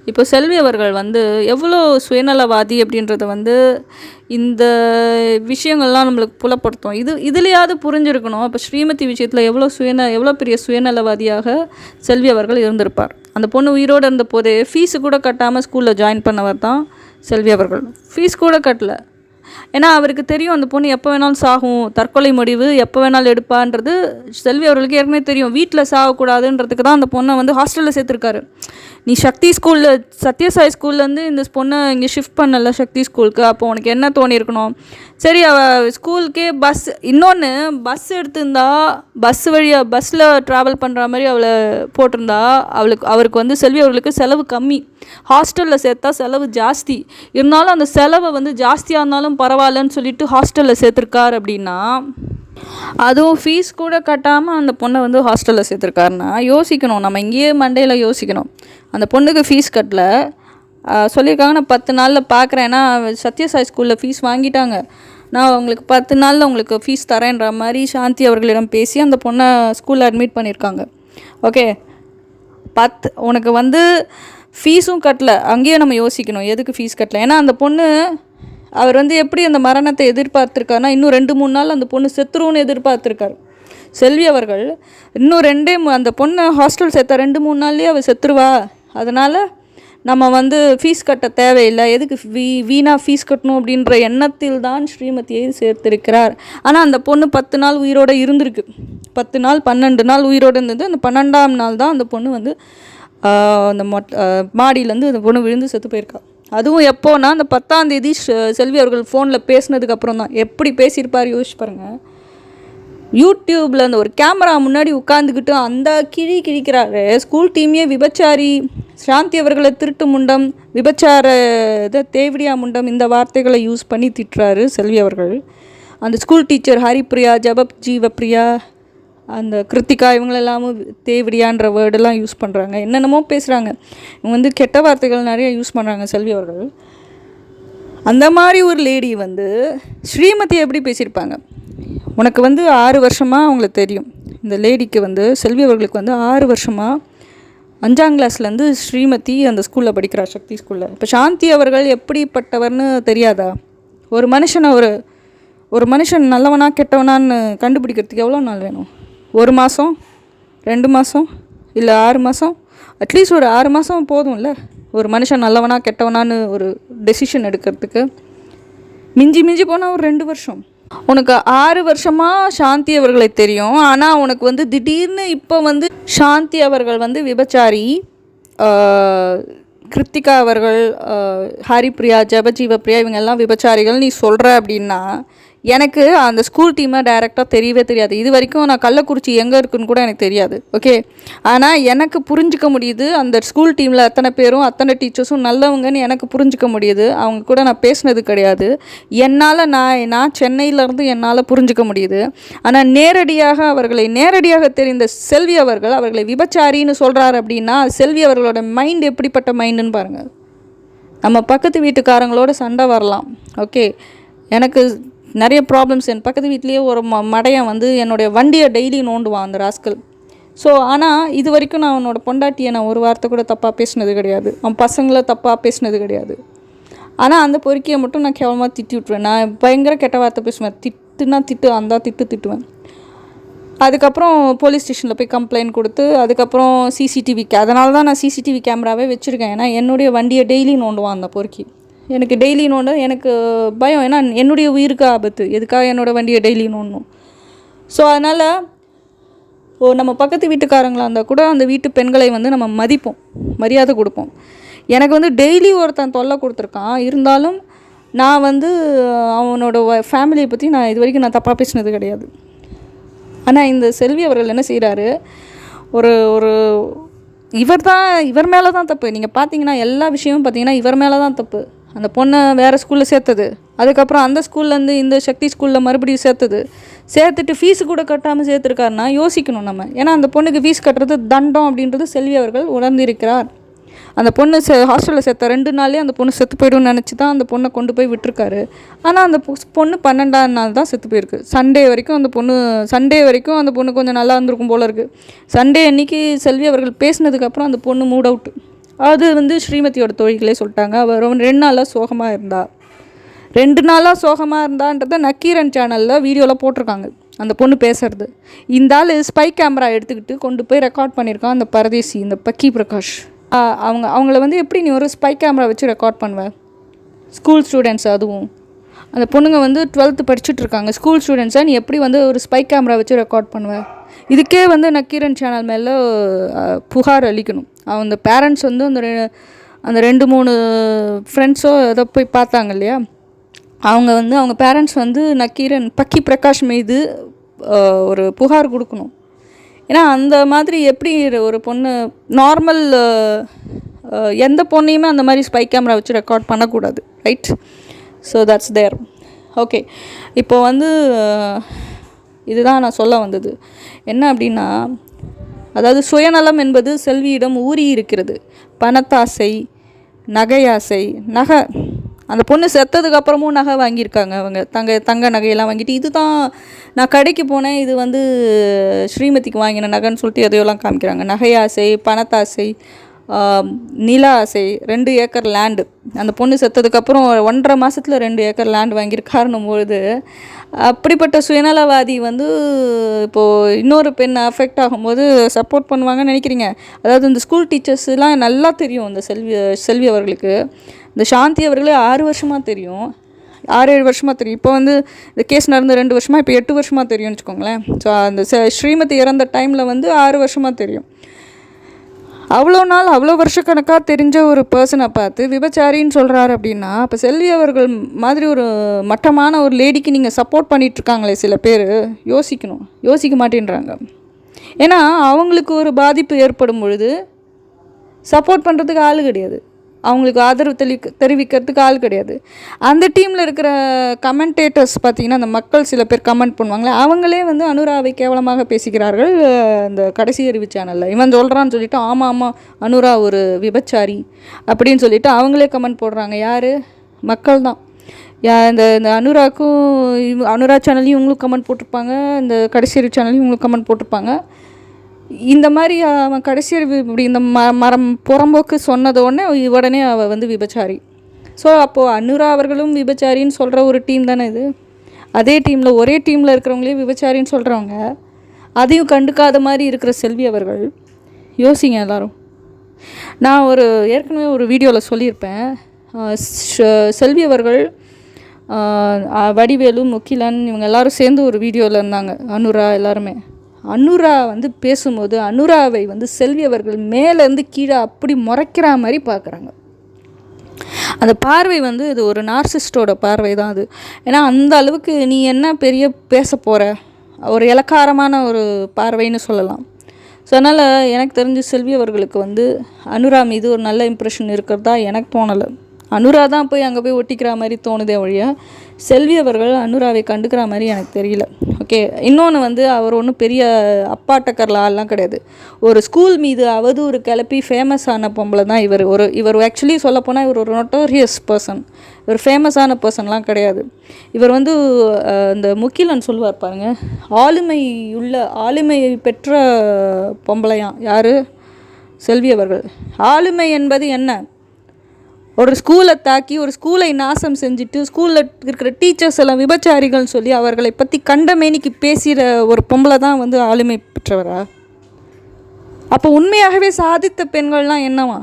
இப்போ செல்வி அவர்கள் வந்து எவ்வளோ சுயநலவாதி அப்படின்றத வந்து இந்த விஷயங்கள்லாம் நம்மளுக்கு புலப்படுத்தும். இதுலையாவது புரிஞ்சிருக்கணும். இப்போ ஸ்ரீமதி விஷயத்தில் எவ்வளோ பெரிய சுயநலவாதியாக செல்வி அவர்கள் இருந்திருப்பார். அந்த பொண்ணு உயிரோடு இருந்த போதே ஃபீஸு கூட கட்டாமல் ஸ்கூலில் ஜாயின் பண்ணவர் தான் செல்வி அவர்கள். ஃபீஸ் கூட கட்டலை. ஏன்னா அவருக்கு தெரியும் அந்த பொண்ணு எப்போ வேணாலும் சாகும், தற்கொலை முடிவு எப்போ வேணாலும் எடுப்பான்றது செல்வி அவர்களுக்கு ஏற்கனவே தெரியும். வீட்டில் சாகக்கூடாதுன்றதுக்கு தான் அந்த பொண்ணை வந்து ஹாஸ்டலில் சேர்த்துருக்காரு. நீ சக்தி ஸ்கூலில் சத்யசாய் ஸ்கூல்லேருந்து இந்த பொண்ணை இங்கே ஷிஃப்ட் பண்ணல சக்தி ஸ்கூலுக்கு, அப்போ உனக்கு என்ன தோணியிருக்கணும்? சரி, அவள் ஸ்கூலுக்கே பஸ், இன்னொன்று பஸ் எடுத்திருந்தா பஸ்ஸில் ட்ராவல் பண்ணுற மாதிரி அவளை போட்டிருந்தா அவருக்கு வந்து செல்வி அவர்களுக்கு செலவு கம்மி. ஹாஸ்டலில் சேர்த்தா செலவு ஜாஸ்தி. இருந்தாலும் அந்த செலவை வந்து ஜாஸ்தியாக இருந்தாலும் பரவாயில்லன்னு சொல்லிட்டு ஹாஸ்டலில் சேர்த்துருக்கார் அப்படின்னா, அதுவும் ஃபீஸ் கூட கட்டாமல் அந்த பொண்ணை வந்து ஹாஸ்டலில் சேர்த்துருக்காருன்னா யோசிக்கணும். நம்ம இங்கேயே மண்டேயில் யோசிக்கணும். அந்த பொண்ணுக்கு ஃபீஸ் கட்டல சொல்லியிருக்காங்க, நான் 10 நாளில் பார்க்குறேன். ஏன்னா சத்யசாய் ஸ்கூலில் ஃபீஸ் வாங்கிட்டாங்க, நான் உங்களுக்கு 10 நாளில் உங்களுக்கு ஃபீஸ் தரேன்ற மாதிரி சாந்தி அவர்களிடம் பேசி அந்த பொண்ணை ஸ்கூலில் அட்மிட் பண்ணியிருக்காங்க. ஓகே, உனக்கு வந்து ஃபீஸும் கட்டல, அங்கேயே நம்ம யோசிக்கணும் எதுக்கு ஃபீஸ் கட்டல. ஏன்னா அந்த பொண்ணு அவர் வந்து எப்படி அந்த மரணத்தை எதிர்பார்த்துருக்காருன்னா, இன்னும் 2-3 நாள் அந்த பொண்ணு செத்துருன்னு எதிர்பார்த்துருக்காரு செல்வி அவர்கள். இன்னும் அந்த பொண்ணை ஹாஸ்டல் சேர்த்தா 2-3 நாள்லேயே அவள் செத்துருவா, அதனால் நம்ம வந்து ஃபீஸ் கட்ட தேவையில்லை, எதுக்கு வீணாக ஃபீஸ் கட்டணும் அப்படின்ற எண்ணத்தில் தான் ஸ்ரீமதியை சேர்த்திருக்கிறார். ஆனால் அந்த பொண்ணு 10 நாள் உயிரோடு இருந்திருக்கு. 10 நாள் 12 நாள் உயிரோடு இருந்தது. அந்த 12ஆம் நாள் தான் அந்த பொண்ணு வந்து அந்த மாடியிலேருந்து அந்த பொண்ணு விழுந்து செத்து போயிருக்கா. அதுவும் எப்போனா அந்த 10ஆம் தேதி செல்வி அவர்கள் ஃபோனில் பேசினதுக்கப்புறம் தான். எப்படி பேசியிருப்பார் யோசிச்சு பாருங்கள். யூடியூப்பில் அந்த ஒரு கேமரா முன்னாடி உட்காந்துக்கிட்டு அந்த கிழிக்கிறாரு. ஸ்கூல் டீமையே விபச்சாரி, சாந்தி அவர்களை திருட்டு முண்டம், விபச்சார தேவடியா முண்டம், இந்த வார்த்தைகளை யூஸ் பண்ணி திட்டுறாரு செல்வி அவர்கள். அந்த ஸ்கூல் டீச்சர் ஹரிப்ரியா, ஜீவப்ரியா, அந்த கிருத்திகா, இவங்களெல்லாமும் தேவடியான்ற வேர்டெல்லாம் யூஸ் பண்ணுறாங்க, என்னென்னமோ பேசுகிறாங்க. இவங்க வந்து கெட்ட வார்த்தைகள் நிறைய யூஸ் பண்ணுறாங்க செல்வி அவர்கள். அந்த மாதிரி ஒரு லேடி வந்து ஸ்ரீமதி எப்படி பேசியிருப்பாங்க? உனக்கு வந்து 6 வருஷமாக அவங்களுக்கு தெரியும். இந்த லேடிக்கு வந்து செல்வி அவர்களுக்கு வந்து 6 வருஷமாக 5ஆம் கிளாஸ்லேருந்து ஸ்ரீமதி அந்த ஸ்கூலில் படிக்கிறார், சக்தி ஸ்கூலில். இப்போ சாந்தி அவர்கள் எப்படிப்பட்டவர்னு தெரியாதா? ஒரு மனுஷன் நல்லவனா கெட்டவனான்னு கண்டுபிடிக்கிறதுக்கு எவ்வளோ நாள் வேணும்? 1 மாதம், 2 மாதம், இல்லை 6 மாதம்? அட்லீஸ்ட் ஒரு 6 மாதம் போதும்ல ஒரு மனுஷன் நல்லவனா கெட்டவனான்னு ஒரு டெசிஷன் எடுக்கிறதுக்கு. மிஞ்சி போனால் ஒரு 2 வருஷம். உனக்கு 6 வருஷமாக சாந்தி அவர்களை தெரியும். ஆனால் உனக்கு வந்து திடீர்னு இப்போ வந்து சாந்தி அவர்கள் வந்து விபச்சாரி, கிருத்திகா அவர்கள், ஹரிப்ரியா, ஜீவப்ரியா, இவங்கெல்லாம் விபச்சாரிகள் நீ சொல்கிற அப்படின்னா, எனக்கு அந்த ஸ்கூல் டீமை டைரெக்டாக தெரியவே தெரியாது. இது வரைக்கும் நான் கள்ளக்குறிச்சி எங்கே இருக்குன்னு கூட எனக்கு தெரியாது. ஓகே, ஆனால் எனக்கு புரிஞ்சிக்க முடியுது அந்த ஸ்கூல் டீமில் அத்தனை பேரும் அத்தனை டீச்சர்ஸும் நல்லவங்கன்னு எனக்கு புரிஞ்சிக்க முடியுது. அவங்க கூட நான் பேசினது கிடையாது. என்னால் நான் சென்னையிலேருந்து என்னால் புரிஞ்சிக்க முடியுது. ஆனால் நேரடியாக தெரிந்த செல்வி அவர்களை விபச்சாரின்னு சொல்கிறாரு அப்படின்னா செல்வி அவர்களோட மைண்ட் எப்படிப்பட்ட மைண்டுன்னு பாருங்கள். நம்ம பக்கத்து வீட்டுக்காரங்களோட சண்டை வரலாம். ஓகே, எனக்கு நிறைய ப்ராப்ளம்ஸ். என் பக்கத்து வீட்லேயே ஒரு மடையன் வந்து என்னுடைய வண்டியை டெய்லி நோண்டுவான் அந்த ராஸ்கல். ஸோ ஆனால் இது வரைக்கும் நான் அவனோட பொண்டாட்டியை நான் ஒரு வார்த்தை கூட தப்பாக பேசினது கிடையாது, அவன் பசங்களை தப்பாக பேசினது கிடையாது. ஆனால் அந்த பொறுக்கியை மட்டும் நான் கேவலமாக திட்டி விட்டுருவேன். நான் பயங்கர கெட்ட வார்த்தை பேசுவேன். திட்டுவேன். அதுக்கப்புறம் போலீஸ் ஸ்டேஷனில் போய் கம்ப்ளைண்ட் கொடுத்து அதுக்கப்புறம் அதனால தான் நான் சிசிடிவி கேமராவே வச்சுருக்கேன். ஏன்னா என்னுடைய வண்டியை டெய்லி நோண்டுவான் அந்த பொறுக்கி. எனக்கு டெய்லி நோண்ட எனக்கு பயம். ஏன்னா என்னுடைய உயிருக்கு ஆபத்து, எதுக்காக என்னோடய வண்டியை டெய்லி நோண்டணும்? ஸோ அதனால் நம்ம பக்கத்து வீட்டுக்காரங்களாக இருந்தால் கூட அந்த வீட்டு பெண்களை வந்து நம்ம மரியாதை கொடுப்போம். எனக்கு வந்து டெய்லி ஒருத்தன் தொல்லை கொடுத்துருக்கான். இருந்தாலும் நான் வந்து அவனோட ஃபேமிலியை பற்றி நான் இது வரைக்கும் நான் தப்பாக பேசினது கிடையாது. ஆனால் இந்த செல்வி அவர்கள் என்ன செய்கிறாரு, இவர் மேலே தான் தப்பு. நீங்கள் பார்த்தீங்கன்னா எல்லா விஷயமும் பார்த்தீங்கன்னா இவர் மேலே தான் தப்பு. அந்த பொண்ணை வேறு ஸ்கூலில் சேர்த்தது, அதுக்கப்புறம் அந்த ஸ்கூல்லேருந்து இந்த சக்தி ஸ்கூலில் மறுபடியும் சேர்த்துட்டு ஃபீஸு கூட கட்டாமல் சேர்த்துருக்காருன்னா யோசிக்கணும் நம்ம. ஏன்னா அந்த பொண்ணுக்கு ஃபீஸ் கட்டுறது தண்டம் அப்படின்றது செல்வி அவர்கள் உணர்ந்திருக்கிறார். அந்த பொண்ணு ஹாஸ்டலில் சேர்த்த 2 நாள்லேயே அந்த பொண்ணு செத்து போய்டும்னு நினச்சி தான் அந்த பொண்ணை கொண்டு போய் விட்டுருக்காரு. ஆனால் அந்த பொண்ணு 12ஆம் நாள் தான் செத்து போயிருக்கு. சண்டே வரைக்கும் அந்த பொண்ணு கொஞ்சம் நல்லா இருந்திருக்கும் போல இருக்குது. சண்டே அன்றைக்கி செல்வி அவர்கள் பேசினதுக்கப்புறம் அந்த பொண்ணு மூட் அவுட்டு. அது வந்து ஸ்ரீமதியோட தோழிகளே சொல்லிட்டாங்க. அவர் 2 நாளாக சோகமாக இருந்தான்றதை நக்கீரன் சேனலில் வீடியோவில் போட்டிருக்காங்க. அந்த பொண்ணு பேசுறது இந்த ஆள் ஸ்பை கேமரா எடுத்துக்கிட்டு கொண்டு போய் ரெக்கார்ட் பண்ணியிருக்கான் அந்த பரதேசி, இந்த பக்கி பிரகாஷ். அவங்கள வந்து எப்படி நீ ஒரு ஸ்பை கேமரா வச்சு ரெக்கார்ட் பண்ணுவேன்? ஸ்கூல் ஸ்டூடெண்ட்ஸ் அதுவும். அந்த பொண்ணுங்க வந்து 12th படிச்சுட்ருக்காங்க, ஸ்கூல் ஸ்டூடெண்ட்ஸை. நீ எப்படி வந்து ஒரு ஸ்பை கேமரா வச்சு ரெக்கார்ட் பண்ணுவேன்? இதுக்கே வந்து நக்கீரன் சேனல் மேலே புகார் அளிக்கணும். அந்த பேரண்ட்ஸ் வந்து அந்த 2-3 ஃப்ரெண்ட்ஸோ ஏதோ போய் பார்த்தாங்க இல்லையா, அவங்க பேரண்ட்ஸ் வந்து நக்கீரன் பக்கி பிரகாஷ் மீது ஒரு புகார் கொடுக்கணும். ஏன்னா அந்த மாதிரி எப்படி ஒரு பொண்ணு நார்மல் எந்த பொண்ணையுமே அந்த மாதிரி ஸ்பை கேமரா வச்சு ரெக்கார்ட் பண்ணக்கூடாது, right? So that's there. Okay, இப்போ வந்து இதுதான் நான் சொல்ல வந்தது. என்ன அப்படின்னா, அதாவது சுயநலம் என்பது செல்வியிடம் ஊறி இருக்கிறது. பணத்தாசை, நகையாசை, நகை. அந்த பொண்ணு செத்ததுக்கப்புறமும் நகை வாங்கியிருக்காங்க அவங்க, தங்க நகையெல்லாம் வாங்கிட்டு. இதுதான் நான் கடைக்கு போனேன், இது வந்து ஸ்ரீமதிக்கு வாங்கின நகைன்னு சொல்லிட்டு எதையோலாம் காமிக்கிறாங்க. நகையாசை, பணத்தாசை, நில ஆசை. 2 ஏக்கர் லேண்டு அந்த பொண்ணு செத்ததுக்கப்புறம் 1.5 மாதத்தில் 2 ஏக்கர் லேண்டு வாங்கியிருக்காருன்னும் பொழுது, அப்படிப்பட்ட சுயநலவாதி வந்து இப்போது இன்னொரு பெண் அஃபெக்ட் ஆகும்போது சப்போர்ட் பண்ணுவாங்கன்னு நினைக்கிறீங்க? அதாவது இந்த ஸ்கூல் டீச்சர்ஸ்லாம் நல்லா தெரியும் இந்த செல்வி அவர்களுக்கு. இந்த சாந்தி அவர்களே 6 வருஷமாக தெரியும், 6-7 வருஷமாக தெரியும். இப்போ வந்து இந்த கேஸ் நடந்து 2 வருஷமாக, இப்போ 8 வருஷமாக தெரியும்னு வச்சுக்கோங்களேன். ஸோ அந்த ஸ்ரீமதி இறந்த டைமில் வந்து 6 வருஷமாக தெரியும். அவ்வளோ நாள் அவ்வளோ வருஷக்கணக்காக தெரிஞ்ச ஒரு பர்சனை பார்த்து விபச்சாரின்னு சொல்கிறாரு அப்படின்னா, இப்போ செல்வி அவர்கள் மாதிரி ஒரு மட்டமான ஒரு லேடிக்கு நீங்கள் சப்போர்ட் பண்ணிகிட்ருக்காங்களே சில பேர், யோசிக்க மாட்டேன்றாங்க. ஏன்னா அவங்களுக்கு ஒரு பாதிப்பு ஏற்படும் பொழுது சப்போர்ட் பண்ணுறதுக்கு ஆள் கிடையாது, அவங்களுக்கு ஆதரவு தெரிவிக்கிறதுக்கு ஆள் கிடையாது. அந்த டீமில் இருக்கிற கமெண்டேட்டர்ஸ் பார்த்திங்கன்னா, அந்த மக்கள் சில பேர் கமெண்ட் பண்ணுவாங்களே, அவங்களே வந்து அனுராவை கேவலமாக பேசிக்கிறார்கள் அந்த கடைசி அறிவு சேனலில். இவன் சொல்கிறான்னு சொல்லிவிட்டு ஆமாம் அனுரா ஒரு விபச்சாரி அப்படின்னு சொல்லிவிட்டு அவங்களே கமெண்ட் போடுறாங்க. யார்? மக்கள் தான். இந்த அனுராக்கும் அனுரா சேனல்லையும் இவங்களும் கமெண்ட் போட்டிருப்பாங்க, இந்த கடைசி அறிவு சேனல்லையும் இவங்களும் கமெண்ட் போட்டிருப்பாங்க. இந்த மாதிரி அவன் கடைசி இப்படி இந்த மரம் புறம்போக்கு சொன்னது உடனே அவள் வந்து விபச்சாரி. ஸோ அப்போது அனுரா அவர்களும் விபச்சாரின்னு சொல்கிற ஒரு டீம் தானே இது. அதே டீமில் ஒரே டீமில் இருக்கிறவங்களே விபச்சாரின்னு சொல்கிறவங்க, அதையும் கண்டுக்காத மாதிரி இருக்கிற செல்வி அவர்கள். யோசிங்க எல்லோரும். நான் ஏற்கனவே ஒரு வீடியோவில் சொல்லியிருப்பேன், செல்வி அவர்கள், வடிவேலு, முகிலன் இவங்க எல்லோரும் சேர்ந்து ஒரு வீடியோவில் இருந்தாங்க, அனுரா எல்லாருமே. அனுரா வந்து பேசும்போது அனுராவை வந்து செல்வி அவர்கள் மேலேருந்து கீழே அப்படி முறைக்கிற மாதிரி பார்க்குறாங்க. அந்த பார்வை வந்து இது ஒரு நார்சிஸ்டோட பார்வை தான் அது. ஏன்னா அந்த அளவுக்கு நீ என்ன பெரிய பேச போகிற, ஒரு இலக்காரமான ஒரு பார்வைன்னு சொல்லலாம். ஸோ அதனால் எனக்கு தெரிஞ்சு செல்வி அவர்களுக்கு வந்து அனுரா மீது ஒரு நல்ல இம்ப்ரெஷன் இருக்கிறதா எனக்கு தோணலை. அனுரா தான் போய் அங்கே போய் ஒட்டிக்கிற மாதிரி தோணுதே ஒழிய செல்வி அவர்கள் அனுராவை கண்டுக்கிற மாதிரி எனக்கு தெரியல. ஓகே, இன்னொன்று வந்து அவர் ஒன்றும் பெரிய அப்பாட்டக்கர்லாம் கிடையாது. ஒரு ஸ்கூல் மீது அவதூறு கிளப்பி ஃபேமஸான பொம்பளை தான் இவர் ஆக்சுவலி சொல்லப்போனால் இவர் ஒரு நொட்டோரியஸ் பர்சன், இவர் ஃபேமஸான பர்சன்லாம் கிடையாது. இவர் வந்து இந்த முகிலன் சொல்லுவார் பாருங்க, ஆளுமை பெற்ற பொம்பளையாம். யார்? செல்வி அவர்கள். ஆளுமை என்பது என்ன? ஒரு ஸ்கூலை தாக்கி ஒரு ஸ்கூலை நாசம் செஞ்சுட்டு ஸ்கூலில் இருக்கிற டீச்சர்ஸ் எல்லாம் விபச்சாரிகள்னு சொல்லி அவர்களை பற்றி கண்டமேனிக்கு பேசுகிற ஒரு பொம்பளை தான் வந்து ஆளுமை பெற்றவரா? அப்போ உண்மையாகவே சாதித்த பெண்கள்லாம் என்னவா?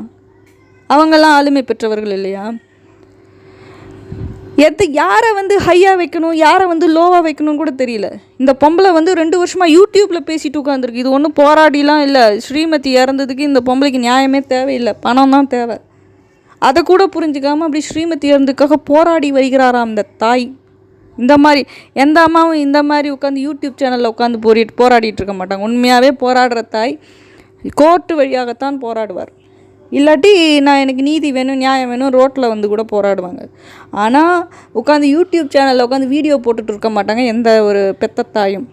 அவங்கெல்லாம் ஆளுமை பெற்றவர்கள் இல்லையா? யாரை வந்து ஹையாக வைக்கணும், யாரை வந்து லோவாக வைக்கணும்னு கூட தெரியல. இந்த பொம்பளை வந்து 2 வருஷமாக யூடியூப்பில் பேசிட்டு உட்காந்துருக்கு. இது ஒன்றும் போராடிலாம் இல்லை. ஸ்ரீமதி இறந்ததுக்கு இந்த பொம்பளைக்கு நியாயமே தேவையில்லை, பணம் தான் தேவை. அதை கூட புரிஞ்சுக்காமல் அப்படி ஸ்ரீமதி இறந்ததுக்காக போராடி வருகிறாராம் இந்த தாய். இந்த மாதிரி எந்த அம்மாவும் இந்த மாதிரி உட்காந்து யூடியூப் சேனலில் உட்காந்து போராடிட்டு இருக்க மாட்டாங்க. உண்மையாகவே போராடுற தாய் கோர்ட்டு வழியாகத்தான் போராடுவார். இல்லாட்டி எனக்கு நீதி வேணும், நியாயம் வேணும், ரோட்டில் வந்து கூட போராடுவாங்க. ஆனால் உட்காந்து யூடியூப் சேனலில் உட்காந்து வீடியோ போட்டுட்டு இருக்க மாட்டாங்க எந்த ஒரு பெத்த தாயும்.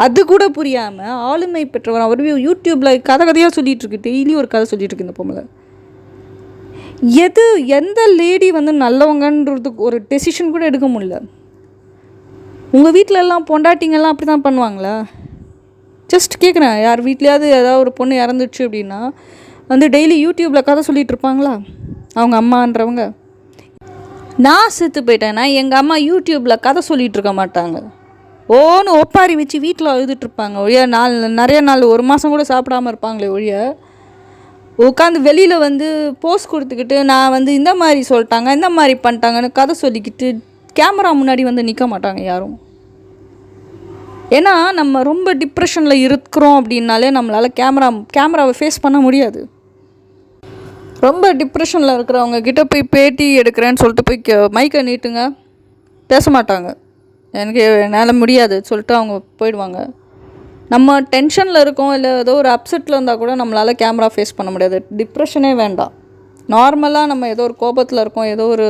அது கூட புரியாமல் ஆளுமை பெற்றவர் அவர் யூடியூப்பில் கதையாக சொல்லிகிட்டு இருக்கு, டெய்லி ஒரு கதை சொல்லிட்டு இருக்கு இந்த பொம்பளை. எந்த லேடி வந்து நல்லவங்கன்றதுக்கு ஒரு டெசிஷன் கூட எடுக்க முடியல. உங்கள் வீட்டிலலாம் பொண்டாட்டிங்கெல்லாம் அப்படி தான் பண்ணுவாங்களா? ஜஸ்ட் கேட்குறேன், யார் வீட்லையாவது ஏதாவது ஒரு பொண்ணு இறந்துச்சு அப்படின்னா வந்து டெய்லி யூடியூப்பில் கதை சொல்லிகிட்டு இருப்பாங்களா அவங்க அம்மான்றவங்க? நான் செத்து போயிட்டேன்னா எங்கள் அம்மா யூடியூப்பில் கதை சொல்லிகிட்டு இருக்க மாட்டாங்க. ஒப்பாரி வச்சு வீட்டில் அழுதுட்ருப்பாங்க ஒழிய நிறைய நாள் 1 மாதம் கூட சாப்பிடாமல் இருப்பாங்களே ஒழிய உட்காந்து வெளியில் வந்து போஸ்ட் கொடுத்துக்கிட்டு நான் வந்து இந்த மாதிரி சொல்லிட்டாங்க, இந்த மாதிரி பண்ணிட்டாங்கன்னு கதை சொல்லிக்கிட்டு கேமரா முன்னாடி வந்து நிற்க மாட்டாங்க யாரும். ஏன்னா நம்ம ரொம்ப டிப்ரெஷனில் இருக்கிறோம் அப்படின்னாலே நம்மளால் கேமராவை ஃபேஸ் பண்ண முடியாது. ரொம்ப டிப்ரெஷனில் இருக்கிறவங்க கிட்ட போய் பேட்டி எடுக்கிறேன்னு சொல்லிட்டு போய் மைக்கை நீட்டுங்க, பேச மாட்டாங்க. என்னால் முடியாது சொல்லிட்டு அவங்க போயிடுவாங்க. நம்ம டென்ஷனில் இருக்கோம், இல்லை ஏதோ ஒரு அப்செட்டில் இருந்தால் கூட நம்மளால் கேமரா ஃபேஸ் பண்ண முடியாது. டிப்ரெஷனே வேண்டாம், நார்மலாக நம்ம ஏதோ ஒரு கோபத்தில் இருக்கோம், ஏதோ ஒரு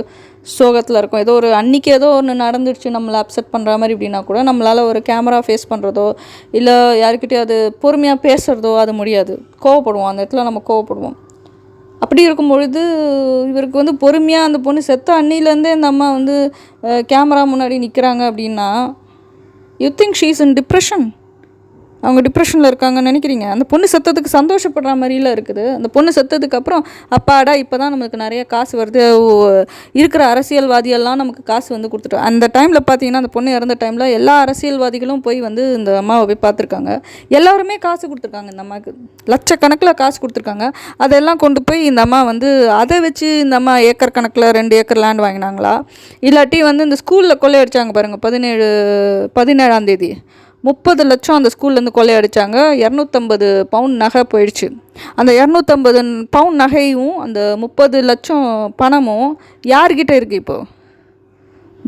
சோகத்தில் இருக்கோம், ஏதோ ஒரு அன்றைக்கி ஏதோ ஒன்று நடந்துடுச்சு நம்மளை அப்செட் பண்ணுற மாதிரி அப்படின்னா கூட நம்மளால் ஒரு கேமரா ஃபேஸ் பண்ணுறதோ இல்லை யாருக்கிட்டே அது பொறுமையாக பேசுகிறதோ அது முடியாது. கோவப்படுவோம், அந்த இடத்துல நம்ம கோவப்படுவோம். அப்படி இருக்கும் பொழுது இவருக்கு வந்து பொறுமையாக அந்த பொண்ணு செத்த அன்னிலேருந்தே இந்த அம்மா வந்து கேமரா முன்னாடி நிற்கிறாங்க அப்படின்னா, you think she is in depression. அவங்க டிப்ரெஷனில் இருக்காங்கன்னு நினைக்கிறீங்க? அந்த பொண்ணு செத்ததுக்கு சந்தோஷப்படுற மாதிரிலாம் இருக்குது. அந்த பொண்ணு செத்ததுக்கப்புறம் அப்பாடா இப்போ தான் நமக்கு நிறைய காசு வருது, இருக்கிற அரசியல்வாதியெல்லாம் நமக்கு காசு வந்து கொடுத்துட்டோம். அந்த டைமில் பார்த்தீங்கன்னா அந்த பொண்ணு இறந்த டைமில் எல்லா அரசியல்வாதிகளும் போய் வந்து இந்த அம்மாவை போய் பார்த்துருக்காங்க. எல்லாருமே காசு கொடுத்துருக்காங்க, இந்த அம்மாவுக்கு லட்சக்கணக்கில் காசு கொடுத்துருக்காங்க. அதெல்லாம் கொண்டு போய் இந்த அம்மா வந்து அதை வச்சு இந்த அம்மா ஏக்கர் கணக்கில் 2 ஏக்கர் லேண்ட் வாங்கினாங்களா, இல்லாட்டி வந்து இந்த ஸ்கூலில் கொள்ளையடிச்சாங்க பாருங்கள், 17ஆம் தேதி 30 லட்சம் அந்த ஸ்கூல்லேருந்து கொள்ளையடிச்சாங்க. 250 பவுன் நகை போயிடுச்சு. அந்த 250 பவுன் நகையும் அந்த 30 லட்சம் பணமும் யார்கிட்ட இருக்குது? இப்போது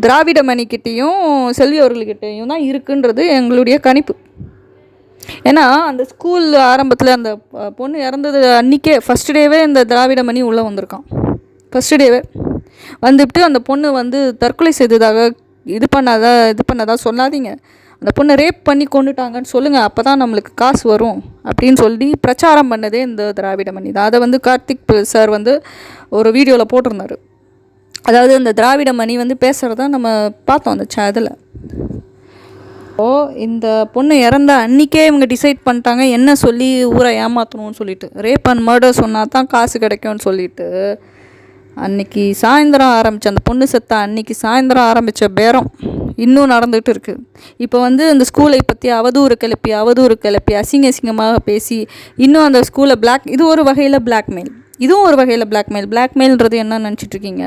திராவிட மணிக்கிட்டேயும் செல்வி அவர்கள்கிட்டையும் தான் இருக்குன்றது எங்களுடைய கணிப்பு. ஏன்னா அந்த ஸ்கூல் ஆரம்பத்தில் அந்த பொண்ணு இறந்தது அன்றைக்கே ஃபஸ்ட் டேவே இந்த திராவிட மணி உள்ளே வந்திருக்கான். ஃபஸ்ட்டு டேவே வந்துவிட்டு அந்த பொண்ணு வந்து தற்கொலை செய்ததாக இது பண்ணதா சொல்லாதீங்க, அந்த பொண்ணை ரேப் பண்ணி கொண்டுட்டாங்கன்னு சொல்லுங்கள், அப்போ தான் நம்மளுக்கு காசு வரும் அப்படின்னு சொல்லி பிரச்சாரம் பண்ணதே இந்த திராவிட மணி தான். அதை வந்து கார்த்திக் சார் வந்து ஒரு வீடியோவில் போட்டிருந்தார். அதாவது இந்த திராவிட மணி வந்து பேசுகிறத நம்ம பார்த்தோம் அந்த இதில். இந்த பொண்ணு இறந்த அன்றைக்கே இவங்க டிசைட் பண்ணிட்டாங்க என்ன சொல்லி ஊரை ஏமாற்றணும்னு சொல்லிட்டு, ரேப் அண்ட் மர்டர் சொன்னால் தான் காசு கிடைக்கும்னு சொல்லிட்டு அன்றைக்கி சாயந்தரம் ஆரம்பித்த அந்த பொண்ணு செத்த அன்றைக்கி சாயந்தரம் ஆரம்பித்த பேரம் இன்னும் நடந்துகிட்டு இருக்குது. இப்போ வந்து அந்த ஸ்கூலை பற்றி அவதூறு கிளப்பி அசிங்கமாக பேசி இன்னும் அந்த ஸ்கூலை இது ஒரு வகையில் பிளாக்மெயில், இதுவும் ஒரு வகையில் பிளாக்மெயில்ன்றது என்ன நினச்சிட்ருக்கீங்க?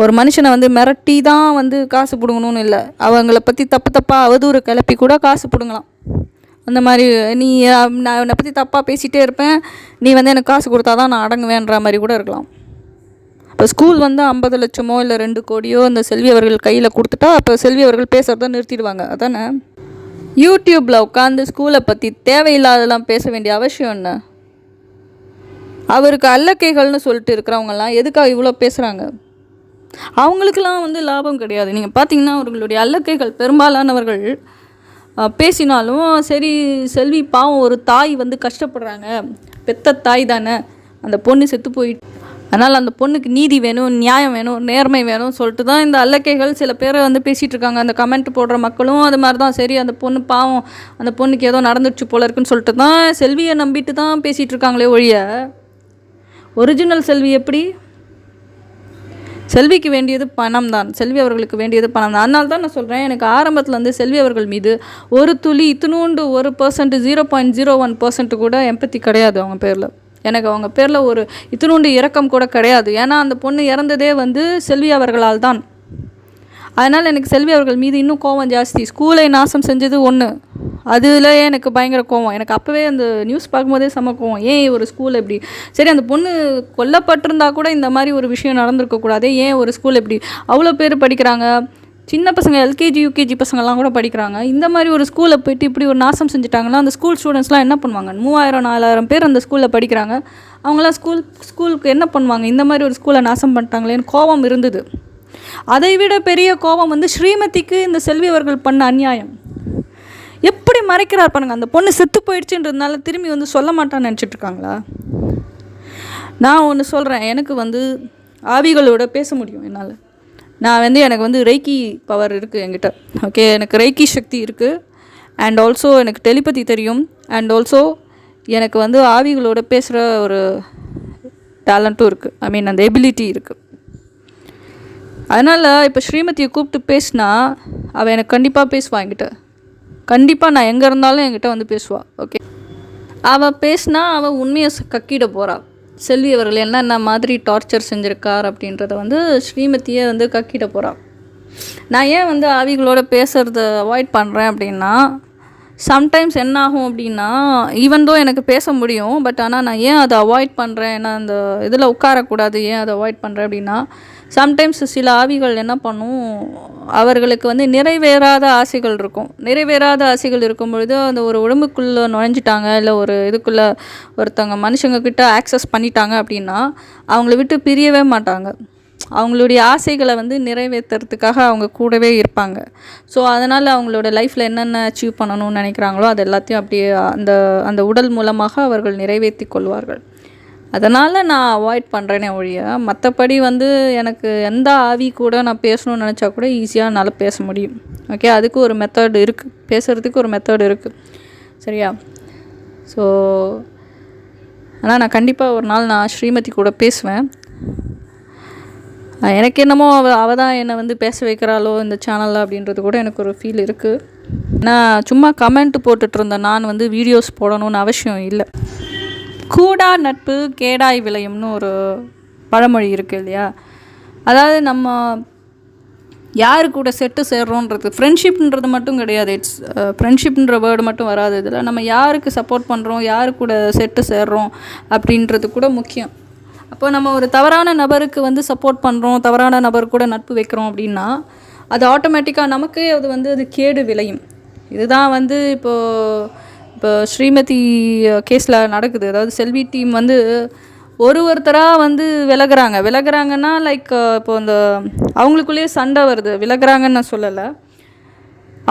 ஒரு மனுஷனை வந்து மிரட்டி தான் வந்து காசு பிடுங்கணும்னு இல்லை, அவங்கள பற்றி தப்பாக அவதூறு கிளப்பி கூட காசு பிடுங்கலாம். அந்த மாதிரி நான் என்னை பற்றி தப்பாக பேசிகிட்டே இருப்பேன், நீ வந்து எனக்கு காசு கொடுத்தா தான் நான் அடங்குவேன்ற மாதிரி கூட இருக்கலாம். இப்போ ஸ்கூல் வந்து 50 லட்சமோ இல்லை 2 கோடியோ அந்த செல்வி அவர்கள் கையில் கொடுத்துட்டா அப்போ செல்வி அவர்கள் பேசுகிறத நிறுத்திடுவாங்க. அதானே? யூடியூப்பில் உட்காந்து ஸ்கூலை பற்றி தேவையில்லாதெல்லாம் பேச வேண்டிய அவசியம் என்ன? அவருக்கு அல்லக்கைகள்னு சொல்லிட்டு இருக்கிறவங்கலாம் எதுக்காக இவ்வளோ பேசுகிறாங்க? அவங்களுக்கெல்லாம் வந்து லாபம் கிடையாது. நீங்கள் பார்த்தீங்கன்னா அவர்களுடைய அல்லக்கைகள் பெரும்பாலானவர்கள் பேசினாலும் சரி, செல்வி பாவம் ஒரு தாய் வந்து கஷ்டப்படுறாங்க, பெத்த தாய் தானே, அந்த பொண்ணு செத்து போயிட்டு, அதனால் அந்த பொண்ணுக்கு நீதி வேணும், நியாயம் வேணும், நேர்மை வேணும் சொல்லிட்டு தான் இந்த அல்லக்கைகள் சில பேர் வந்து பேசிகிட்டு இருக்காங்க. அந்த கமெண்ட் போடுற மக்களும் அது மாதிரி தான். சரி, அந்த பொண்ணு பாவம், அந்த பொண்ணுக்கு ஏதோ நடந்துடுச்சு போல இருக்குன்னு சொல்லிட்டு தான் செல்வியை நம்பிட்டு தான் பேசிகிட்டு இருக்காங்களே ஒழிய ஒரிஜினல் செல்வி எப்படி? செல்விக்கு வேண்டியது பணம் தான், செல்வி அவர்களுக்கு வேண்டியது பணம் தான். அதனால தான் நான் சொல்கிறேன், எனக்கு ஆரம்பத்தில் வந்து செல்வி அவர்கள் மீது ஒரு துளி இத்தினூண்டு 1% 0.01% கூட எம்பத்தி கிடையாது அவங்க பேரில். எனக்கு அவங்க பேரில் ஒரு இத்தினூண்டு இரக்கம் கூட கிடையாது. ஏன்னா அந்த பொண்ணு இறந்ததே வந்து செல்வி அவர்களால் தான். அதனால் எனக்கு செல்வி அவர்கள் மீது இன்னும் கோவம் ஜாஸ்தி. ஸ்கூலை நாசம் செஞ்சது ஒன்று, அதில் எனக்கு பயங்கர கோவம். எனக்கு அப்போவே அந்த நியூஸ் பார்க்கும்போதே செம கோவம். ஏன் ஒரு ஸ்கூல் எப்படி? சரி, அந்த பொண்ணு கொல்லப்பட்டிருந்தா கூட இந்த மாதிரி ஒரு விஷயம் நடந்திருக்கக்கூடாது. ஏன் ஒரு ஸ்கூல் எப்படி அவ்வளோ பேர் படிக்கிறாங்க, சின்ன பசங்க எல்கேஜி யூகேஜி பசங்கள்லாம் கூட படிக்கிறாங்க, இந்த மாதிரி ஒரு ஸ்கூலில் போய்ட்டு இப்படி ஒரு நாசம் செஞ்சுட்டாங்கன்னா அந்த ஸ்கூல் ஸ்டூடெண்ட்ஸ்லாம் என்ன பண்ணுவாங்க? 3000-4000 பேர் அந்த ஸ்கூலில் படிக்கிறாங்க, அவங்களாம் ஸ்கூலுக்கு என்ன பண்ணுவாங்க? இந்த மாதிரி ஒரு ஸ்கூலை நாசம் பண்ணிட்டாங்களேன்னு கோபம் இருந்தது. அதை விட பெரிய கோபம் வந்து ஸ்ரீமதிக்கு இந்த செல்வி அவர்கள் பண்ண அநியாயம். எப்படி மறைக்கிறார் பாருங்க. அந்த பொண்ணு செத்து போயிடுச்சுன்றதுனால திரும்பி வந்து சொல்ல மாட்டான்னு நினச்சிட்ருக்காங்களா? நான் ஒன்று சொல்கிறேன், எனக்கு வந்து ஆவிகளோட பேச முடியும் என்னால். நான் வந்து எனக்கு வந்து ரெய்கி பவர் இருக்குது என்கிட்ட. ஓகே, எனக்கு ரெய்கி சக்தி இருக்குது. அண்ட் ஆல்சோ எனக்கு டெலிபதி தெரியும். அண்ட் ஆல்சோ எனக்கு வந்து ஆவிகளோட பேசுகிற ஒரு டேலண்ட்டும் இருக்குது. ஐ மீன் அந்த எபிலிட்டி இருக்குது. அதனால் இப்போ ஸ்ரீமதியை கூப்பிட்டு பேசினா அவள் எனக்கு கண்டிப்பாக பேசுவாள் என்கிட்ட. கண்டிப்பாக நான் எங்கே இருந்தாலும் என்கிட்ட வந்து பேசுவாள். ஓகே, அவள் பேசினா அவள் உண்மையை கக்கிட போகிறாள். செல்வி அவர்கள் என்னென்ன மாதிரி டார்ச்சர் செஞ்சுருக்கார் அப்படின்றத வந்து ஸ்ரீமதியை வந்து கக்கிட போகிறாள். நான் ஏன் வந்து ஆவிகளோட பேசுகிறத அவாய்ட் பண்ணுறேன் அப்படின்னா, சம்டைம்ஸ் என்ன ஆகும் அப்படின்னா, ஈவன் தோ எனக்கு பேச முடியும், பட் ஆனால் நான் ஏன் அதை அவாய்ட் பண்ணுறேன், நான் அந்த இதில் உட்காரக்கூடாது, ஏன் அதை அவாய்ட் பண்ணுறேன் அப்படின்னா, சம்டைம்ஸ் சில ஆவிகள் என்ன பண்ணும், அவர்களுக்கு வந்து நிறைவேறாத ஆசைகள் இருக்கும். நிறைவேறாத ஆசைகள் இருக்கும் பொழுது அந்த ஒரு உடம்புக்குள்ளே நுழைஞ்சிட்டாங்க, இல்லை ஒரு இதுக்குள்ளே ஒருத்தவங்க மனுஷங்கக்கிட்ட ஆக்சஸ் பண்ணிட்டாங்க அப்படின்னா, அவங்கள விட்டு பிரியவே மாட்டாங்க. அவங்களுடைய ஆசைகளை வந்து நிறைவேற்றுறதுக்காக அவங்க கூடவே இருப்பாங்க. ஸோ அதனால் அவங்களோட லைஃப்பில் என்னென்ன அச்சீவ் பண்ணணும்னு நினைக்கிறாங்களோ அது எல்லாத்தையும் அப்படியே அந்த அந்த உடல் மூலமாக அவர்கள் நிறைவேற்றி கொள்வார்கள். அதனால் நான் அவாய்ட் பண்ணுறேனே ஒழிய, மற்றபடி வந்து எனக்கு எந்த ஆவி கூட நான் பேசணும்னு நினச்சா கூட ஈஸியாக என்னால் பேச முடியும். ஓகே, அதுக்கு ஒரு மெத்தட் இருக்குது, பேசுகிறதுக்கு ஒரு மெத்தட் இருக்குது. சரியா? ஸோ ஆனால் நான் கண்டிப்பாக ஒரு நாள் நான் ஸ்ரீமதி கூட பேசுவேன். எனக்கு என்னமோ அவள் தான் என்னை வந்து பேச வைக்கிறாளோ இந்த சேனலில் அப்படின்றது கூட எனக்கு ஒரு ஃபீல் இருக்குது. நான் சும்மா கமெண்ட் போட்டுட்ருந்தேன், நான் வந்து வீடியோஸ் போடணும்னு அவசியம் இல்லை. கூடா நட்பு கேடாய் விளையும்னு ஒரு பழமொழி இருக்குது இல்லையா? அதாவது நம்ம யார் கூட செட்டு சேர்றோன்றது, ஃப்ரெண்ட்ஷிப்ன்றது மட்டும் கிடையாது. ஃப்ரெண்ட்ஷிப்ன்ற வேர்டு மட்டும் வராது இதில். நம்ம யாருக்கு சப்போர்ட் பண்ணுறோம், யாரு கூட செட்டு சேர்றோம் அப்படின்றது கூட முக்கியம். அப்போ நம்ம ஒரு தவறான நபருக்கு வந்து சப்போர்ட் பண்ணுறோம், தவறான நபர் கூட நட்பு வைக்கிறோம் அப்படின்னா அது ஆட்டோமேட்டிக்காக நமக்கே அது வந்து அது கேடு விளையும். இதுதான் வந்து இப்போ ஸ்ரீமதி கேஸில் நடக்குது. அதாவது செல்வி டீம் வந்து ஒருத்தராக வந்து விலகுறாங்கன்னா லைக் இப்போ இந்த அவங்களுக்குள்ளேயே சண்டை வருது. விலகுறாங்கன்னு நான் சொல்லலை,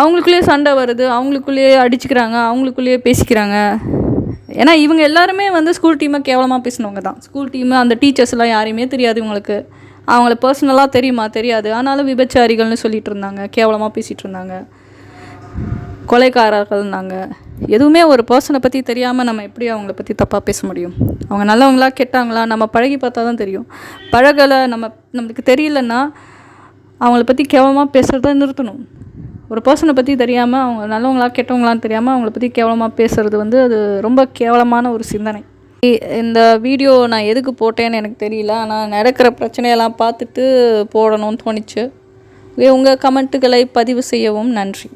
அவங்களுக்குள்ளேயே சண்டை வருது, அவங்களுக்குள்ளேயே அடிச்சுக்கிறாங்க, அவங்களுக்குள்ளேயே பேசிக்கிறாங்க. ஏன்னா இவங்க எல்லாருமே வந்து ஸ்கூல் டீமை கேவலமாக பேசினவங்க தான். ஸ்கூல் டீமு அந்த டீச்சர்ஸ்லாம் யாரையுமே தெரியாது இவங்களுக்கு. அவங்கள பர்சனலாக தெரியாது. ஆனாலும் விபச்சாரிகள்னு சொல்லிகிட்டு இருந்தாங்க, கேவலமாக பேசிகிட்டு இருந்தாங்க, கொலைக்காரர்கள்னாங்க. எதுவுமே ஒரு பர்சனை பற்றி தெரியாமல் நம்ம எப்படி அவங்கள பற்றி தப்பாக பேச முடியும்? அவங்க நல்லவங்களா கெட்டாங்களா நம்ம பழகி பார்த்தா தான் தெரியும். பழகலை, நம்மளுக்கு தெரியலன்னா அவங்கள பற்றி கேவலமாக பேசுகிறத நிறுத்தணும். ஒரு பர்சனை பற்றி தெரியாமல் அவங்க நல்லவங்களா கெட்டவங்களான்னு தெரியாமல் அவங்கள பற்றி கேவலமாக பேசுகிறது வந்து அது ரொம்ப கேவலமான ஒரு சிந்தனை. இந்த வீடியோ நான் எதுக்கு போட்டேன்னு எனக்கு தெரியல, ஆனால் நடக்கிற பிரச்சனையெல்லாம் பார்த்துட்டு போடணும்னு தோணிச்சு. உங்கள் கமெண்ட்டுகளை பதிவு செய்யவும் நன்றி.